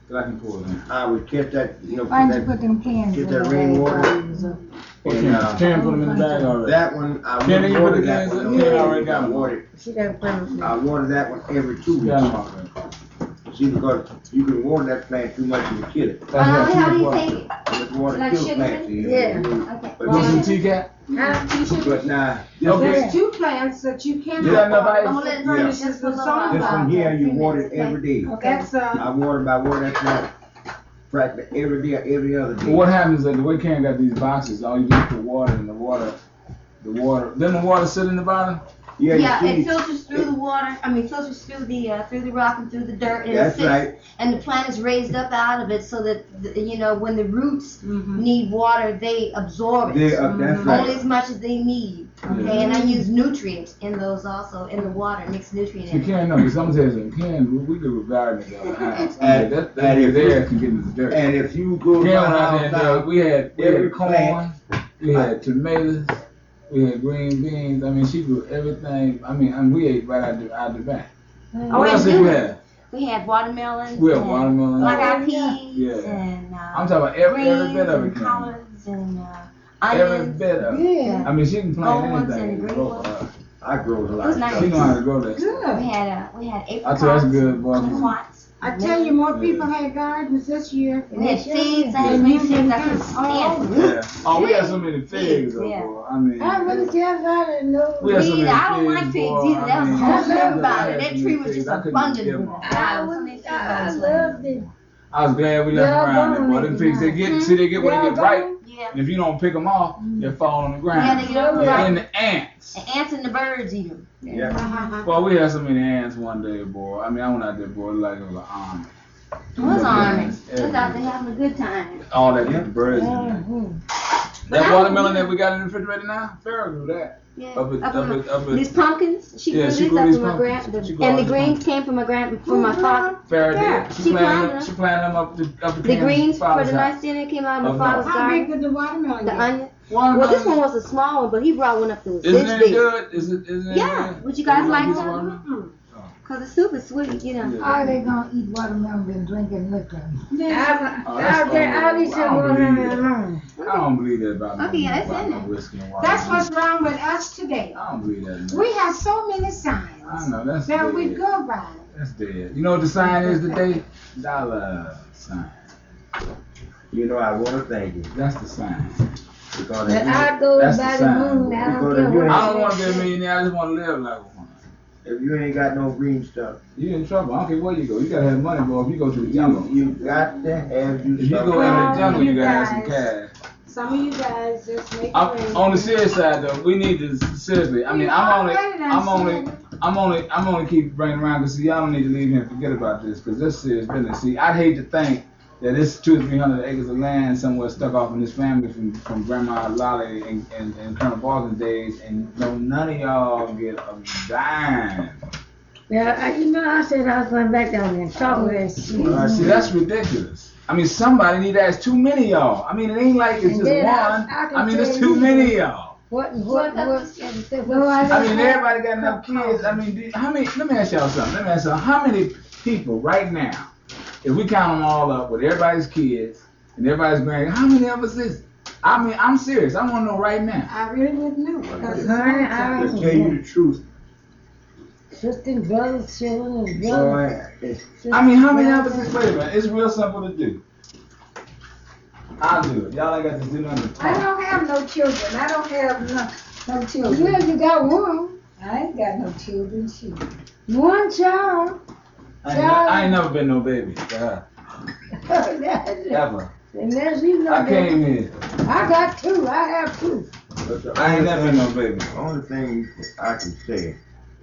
that I can pull it in. I would catch that, you know, Why don't you put put them cans get in that there? rainwater. Okay, And, Karen put them in the bag already. that one, I Can they wouldn't put water the that cans one. in? Karen already got I them. water, She done put them. I water that one every 2 Yeah, weeks. I'm okay. See, because you can water that plant too much and you kill it. Well, how do you take it? Just water Like kills sugar? plants. You know, Yeah. Okay. But You want some this- tea, Cat? But now, Okay. There's two plants that you You got cannot enough water. ice? I'm gonna let it Yeah. furnish just for some. just from here, you water it every day. That's, I water that plant practically every day or every other day. Well, what happens is that the way Karen got these boxes, all you do is put water in the water. Then the water sit in the bottom? Yeah, Yeah, you it see, filters through the water, filters through the rock and through the dirt, and it that's sits, right. and the plant is raised up out of it so that, you know, when the roots need water, they absorb it. That's Only right. as much as they need, okay? Yeah. And I use nutrients in those also, in the water, mix nutrients You in it. can't know, because I'm telling you, Karen, we do a gardening at our house. And- That and if there you- can get into the dirt. And if you go to Karen my went out house there and now, we had every corn, plant- we had tomatoes, we had green beans. I mean, she grew everything. I mean, and we ate right out the back. Oh, What else and did you then have? we had watermelons. We had and watermelon. black-eyed peas. Yeah. And, I'm talking about every greens bit of it, and Karen. collards and, Every onions. bit of it. Yeah. I mean, she can plant Gold ones anything. and green Grow ones. for her. I grow a lot It was of nice. stuff. She know how to grow that. We Good. had I apricots. tell you, that's good, boy. Kumquats. I tell you, more people had gardens this year. We had figs. I had green figs. I couldn't stand them. Yeah. Oh, we had so many figs, though, Yeah. boy. I mean, How many times I didn't know? we had so many I don't like figs, figs boy. either. That was I the mean, whole thing about I it. had That so tree many was figs, just I couldn't abundant give with them them. all. I loved it. I was glad we left Yeah, them around there, don't boy. Them make figs, they it get, nice. see, they get when they Yeah, get ripe, Yeah. and if you don't pick them off, they fall on the Yeah, ground. they get over Yeah. And right. the ants. The ants and the birds eat them. Yeah. Well, we had so many ants one day, boy. I mean, I went out there, boy, like it was an army. It was army. It was Everywhere. out there having a good time. All that the birds. in there. Mhm. That watermelon that we got in the refrigerator now, Farrah grew that. Yeah. Up at, Up up in at, up These at, pumpkins, she Yeah, grew she this grew up these from my pumpkins. grand, She grew and all the these greens came from my father. Farrah Yeah, did. she She planted planted them. them. She planted them up the The greens for father's the house. nice dinner came out of Oh, my no. father's How big garden. did the watermelon The get? onion. Watermelon. Well, this one was a small one, but he brought one up that was Isn't this it big. good? Isn't it Yeah, good? would you guys like this some? watermelon? Cause the soup is sweet, you know. Yeah. How they gonna eat watermelon and drinking liquor? Oh, that's I'll eat I some don't believe watermelon that. alone. I don't believe that about Okay, yeah, it's about in no there. whiskey and water. That's what's wrong with us today. I don't believe that. We have so many signs I know that's that dead. we go by. That's dead. You know what the sign is today? $1 sign. You know, I want to thank you. That's the sign. Because But if you, I go That's by the the sign. moon. I don't Because care if you what. I don't want to be a millionaire. I just want to live like one. if you ain't got no green stuff, You in trouble. I don't care where you go. You gotta have money, boy. If you go to the jungle. you got to have you If you stuff. go in the jungle, you you gotta have some guys. cash. Some of you guys just make I'm, it on the serious side though, we need to seriously. I mean, I'm only keep bringing around because see, y'all don't need to leave here and forget about this because this is serious business. See, I'd hate to think that this 200 or 300 acres of land somewhere stuck off in this family from Grandma Lolly and Colonel Baldwin's days, and none of y'all get a dime. Yeah, you know, I said I was going back down there and talk with her. See, that's ridiculous. I mean, somebody need to ask too many of y'all. I mean, it ain't like it's And just then one. I can I mean, there's tell too you- many of y'all. What? No, I mean, everybody got enough kids. I mean, how many? Let me ask y'all something. Let me ask y'all, how many people right now, if we count them all up with everybody's kids and everybody's married, how many of us is it? I mean, I'm serious. I want to know right now. I really wouldn't know because it's Honey, all time. To tell you the truth, Sister, brothers, children, and boy, brothers. it's, I mean, how many of us is? Wait a minute. It's real simple to do. I'll do it. Y'all ain't got to do nothing. I don't have no children. I don't have no children. Yeah, you got one. I ain't got no children. Shoot. One child. I ain't never been no baby. Ever. And there's you know I came here. I got two. I have two. but the I ain't never been no baby. only thing I can say,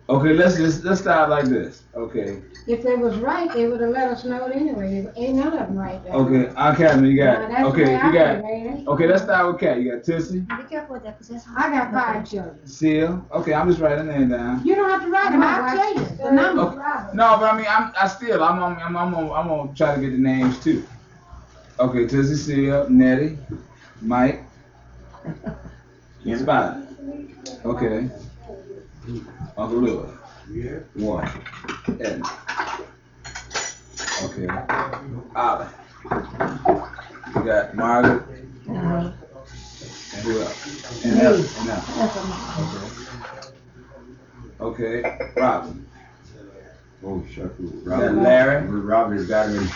Okay, let's start like this. Okay. If they was right, they would have let us know it anyway. Ain't none of them right there. Okay, Academy, you got Now, it. that's Okay, the way you I got feel, it. ain't it? Okay, let's start with Kat. You got Tissy, Be careful with that, cause that's. I got 5 children. Seal. Okay, I'm just writing their name down. You don't have to write them. I'll tell you the number. Okay. No, but I mean, I'm gonna try to get the names too. Okay, Tissy, Seal, Nettie, Mike, Spot. Okay. Uncle Louis. yeah, 1. Edna. Okay. Olive. You got Margaret. Uh-huh. And who else? And Me. Ella. And Ella. That's a mom. Okay. Robin. Oh, shucks. Got Larry. Robert's got him in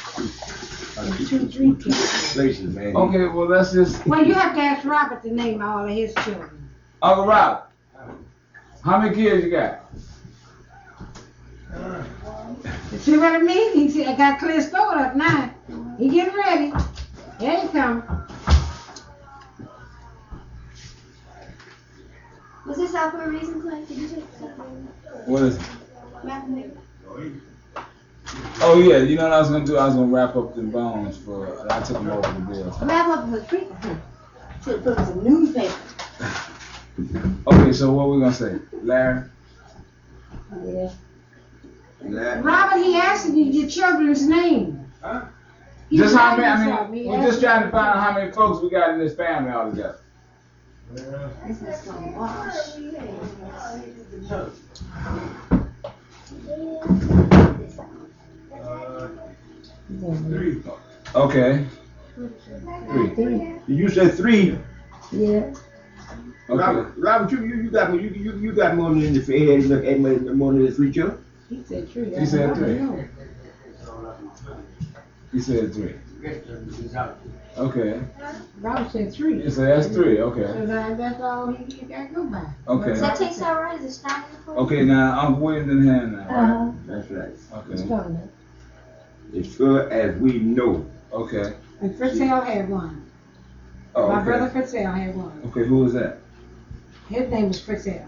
2, 3 people. places, man. Okay, well let's just. Well, you have to ask Robert to name all of his children. Uncle Rob. How many kids you got? You see what I mean? He said, I got clear stored up now. He getting ready. Here he come. Was this out for a reason, Clay? Did you take something? What is it? Mathematics? Oh yeah, you know what I was gonna do? I was gonna wrap up the bones for. I took them over the bills. Wrap up the treat. Should put some newspaper. Okay, so what we gonna say, Larry? Yeah. Robert, he asked you your children's name. Huh? He Just how asked many? you I something. mean, He we're asked just trying to find out how many folks we got in this family all together. This is some wash. Okay. 3. You said 3. Yeah. Okay. Robert, you got more than the head, more than the 3 children. He said true. He said 3. He said 3. Okay. Robert said 3. So that's 3. So Okay. that's all he got to go by. Okay. Does that taste all right? Is it strong enough? Okay. Now Uncle Williams in hand now. Uh-huh. That's right. It's Okay. coming. As far as we know. Okay. And Fritzell had one. Oh, My brother okay. Fritzell had one. Okay. Who is that? His name was Fritzell.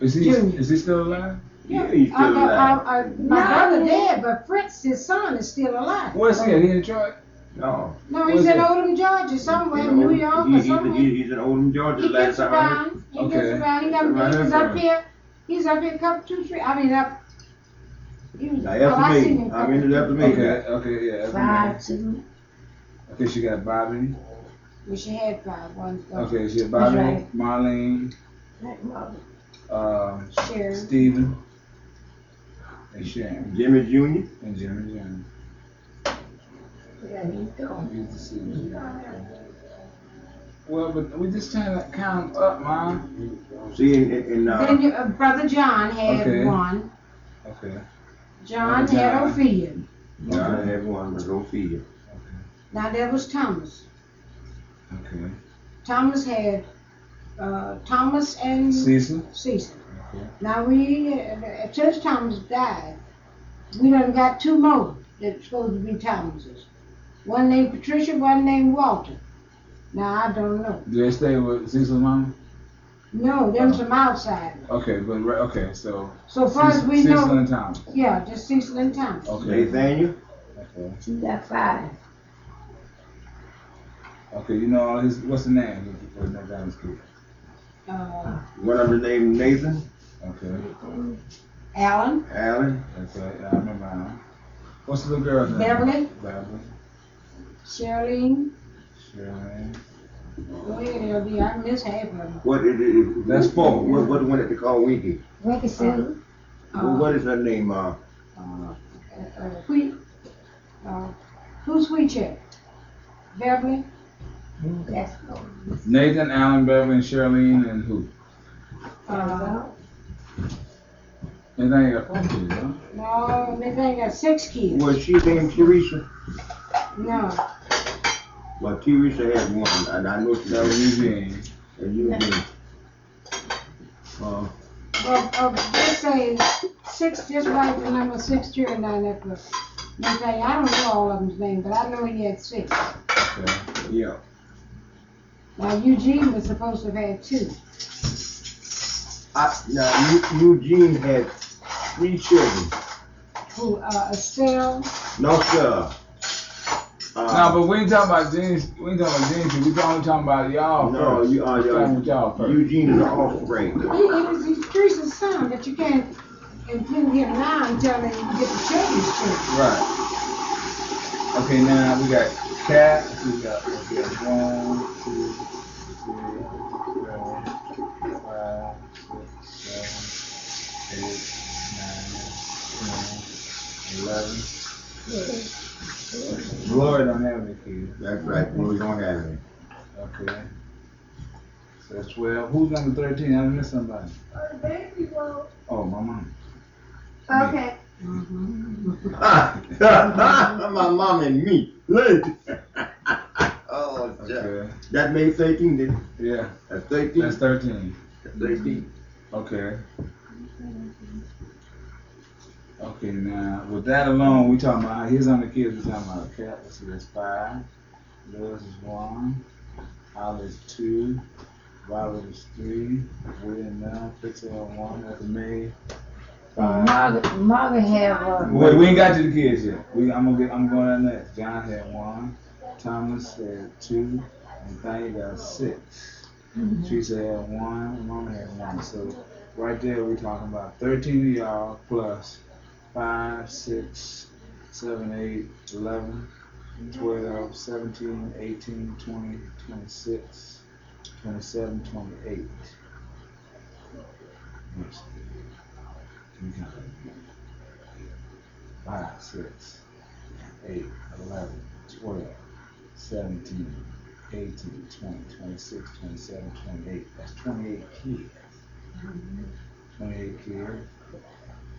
Is he? Junior. Is he still alive? Yeah, he's still alive. My brother dead, but Fritz, his son, is still alive. Where's he at? He in Detroit? No. No, Where's he's in he? Oldham, Georgia, somewhere in New York or somewhere. He's in Oldham, Georgia. He Last gets time I heard. around. He gets Okay. around. He was up here. He's up here a couple, 2, 3. I mean, up. He was, Now, I after seen me. him. I'm in it after me. Okay. Okay. Yeah. that's 5, nice. 2. Okay. She got Bobby. Well, she had 5. One. Okay. She had Bobby, right. Marlene, Like mother. Sharon. Stephen, and Sharon, Jimmy Jr. and Jimmy Jones. Yeah, he's gone. He's deceased. Well, but we just trying to count up, Mom. See, in Then your brother John had Okay. one. Okay. John Brother had John. Ophelia. John had one, but don't feed you. Now there was Thomas. Okay. Thomas had Thomas and Cecil. Cecil. Okay. Now since Thomas died, we done got 2 more that's supposed to be Thomases. One named Patricia, one named Walter. Now I don't know. Do they stay with Cecil's mom? No, them some outside. Okay, but okay, so So far as we Cecil know, and Thomas. yeah, just Cecil and Thomas. Okay. Nathaniel. Okay. She got 5. Okay, you know all his. What's the name for Nathaniel's kid? One of them named Nathan. Okay. Alan, Allen. Okay. Yeah, I remember Alan. What's the little girl's name? Beverly. Beverly. Charlene. Shirley. Go ahead, LD. I miss half of them. What is it? That's 4. What the one that they call Winky? Winky City. What is her name? Who's Sweet Check? Beverly. That's Nathan, Alan, Beverly, and Charlene, and who? Nathaniel got 4 kids, huh? No, they think got 6 kids. Was she named Teresa? No. Well, Teresa had one, and I know she That was Eugene. and you did. Let's say 6, just like the number 6 children down there for Nathaniel. I don't know all of them's names, but I know he had 6. Okay. Yeah. Now Eugene was supposed to have had 2. Now, Eugene had 3 children. Who, Estelle? No, sir. No, but we ain't talking about James. We ain't talking about James. We only talking about y'all No, first. you are Starting with y'all first. Eugene is the offspring. He's Teresa's son, but you can't include him now until they get the children's children. Right. Okay, now we got Cat. We got 1, 2, 3, 4, 5, 6, 7, 8, 9, 10, 11, Glory don't have any kids. That's right, we don't have any. Okay. So that's 12. Who's number 13? I missed somebody. Oh, my mom. Okay. My mom and me. Look. Oh, Okay. that made 13, did it? Yeah, That's 13. that's 13. That's 13. Okay. Okay, now with that alone, we talking about here's on the kids. We talking about Cat. Let's see, that's 5. Lewis is 1. Holly is 2. Violet is 3. William now. Fixell 1. That's May. 5. Margaret have, Wait, we ain't got to the kids yet. I'm going on next. John had 1. Thomas had 2. And Thane got 6. Teresa had 1. Mama had 1. So right there, we're talking about 13 of y'all plus 5, 6, 7, 8, 11, 12, 17, 18, 20, 26, 27, 28. Let's see. Can we count that? 5, 6, 8, 11, 12, 17, 18, 20, 26, 27, 28. That's 28 kids. 28 kids,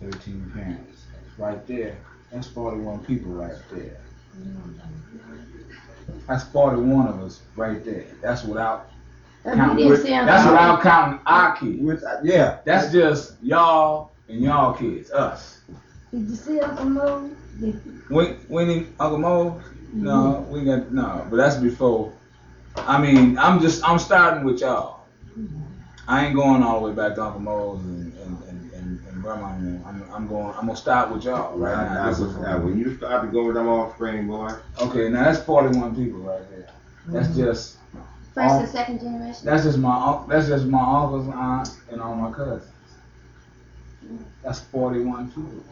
13 parents. Right there, that's 41 people right there. That's 41 of us right there. That's without counting. That's without counting our kids. Yeah. That's just y'all and y'all kids, us. did you see Uncle Mo? We need Uncle Mo? No, we got no. But that's before. I mean, I'm starting with y'all. I ain't going all the way back to Uncle Mo's and Grandma and them. I'm gonna start with y'all right now. Now, when you start to go with them offspring, boy. Okay, now that's 41 people right there. That's just First and second generation. that's just my uncles, aunt, and all my cousins. That's 41 people.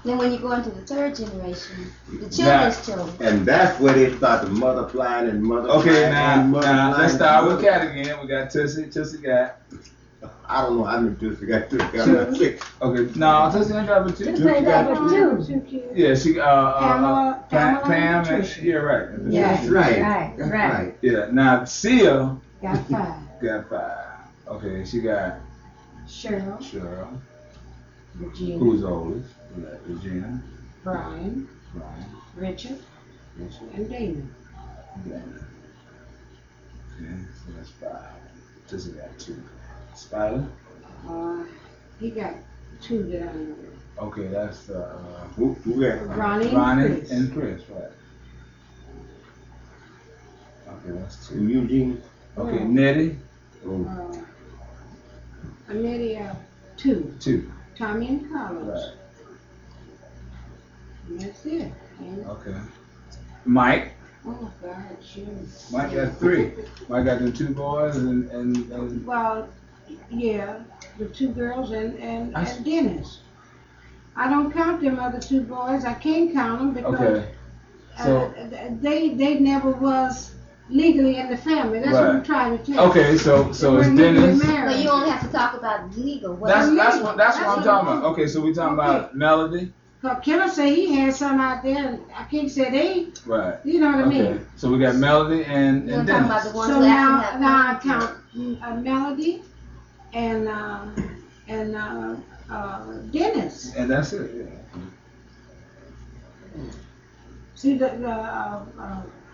Then when you go into the third generation, the children's children. And that's where they start to multiplying and multiplying. Okay, and now multiplying let's start and with Cat again. We got Tussie. Tussie got. I don't know how many Tussie got. Tussie got 6. Okay, no, Tussie ain't got but 2. This ain't that but 2. Yeah, she Pamela Pam. and Tricia. Yeah, right. Yeah. That's right. Right, That's right. right. Yeah. Now Sia Got 5. got 5. Okay, she got Cheryl, Cheryl. Regina, Who's oldest? Regina. Brian, Brian. Richard, Richard. and Damon. Damon. Okay, so that's 5. Tussie got 2. Spider. He got 2 that I know. Okay, that's Who got? Ronnie Ronnie and Chris. and Chris, right? Okay, that's 2. Eugene? Okay, Nettie. Oh, Amelia, 2. 2. Tommy and Carlos. Right. And that's it. And, Okay. Mike. oh God, shoot. Mike got 3. Mike got the 2 boys and Well, yeah, the 2 girls and I s- Dennis. I don't count them other 2 boys. I can't count them because okay. So they never was legally in the family. That's what I'm Right. trying to tell you. okay, so They it's weren't legally Dennis. married. But you only have to talk about legal. What That's is that's legal? what I'm That's talking what- about. Okay, so we talking about Melody. Cause Killer say he had some out there, and I can't say they. Right. You know what I Okay. mean? So we got Melody and You're talking about Dennis. the ones So who now actually I have. count Melody and Dennis. And that's it. Yeah. See the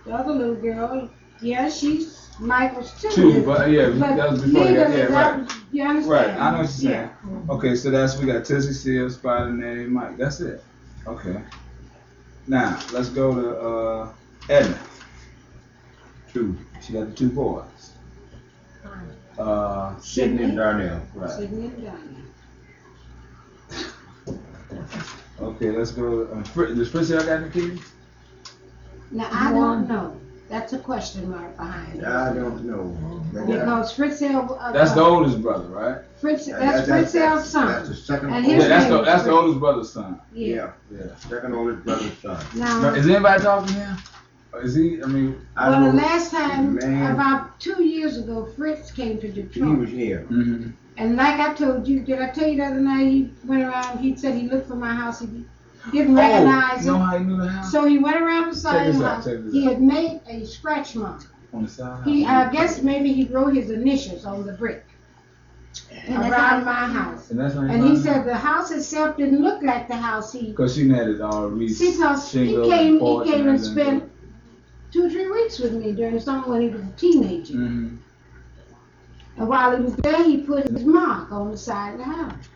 other little girl, yeah, she's Michael's too. 2, but yeah, that was before. legally, Yeah, that right. was- you understand? Right, I know what you're saying. Yeah. Okay, so that's we got Tussie, Seal, Spider, Nettie, Mike. That's it. Okay. Now let's go to Edna. 2. She got the 2 boys. Sydney and Darnell. Right. Sydney and Donnie. Okay, let's go. Does Fritz got any kids? Now I don't know. That's a question mark behind it. I don't know. Because Fritzell, That's the oldest brother, right? that's Fritzell's son. That's the second And Yeah, his oldest. name is that's the Fritz. oldest brother's son. Yeah. Yeah. Second oldest brother's son. Now, Is anybody talking to him? Or is he? I mean, I well, the know last time, Man. about 2 years ago, Fritz came to he Detroit. was here. mm-hmm. And like I told you, did I tell you the other night he went around, he said he looked for my house, didn't recognize You know him. how he knew the house? So he went around the side Check of this the out, house. check this He out. had made a scratch mark. On the side. I guess maybe he wrote his initials on the brick around my house. And that's And he said the house itself didn't look like the house he. Because she had it all reached. See, 'cause he came and spent 2 or 3 weeks with me during the summer when he was a teenager. Mm-hmm. And while he was there, he put his mark on the side of the house.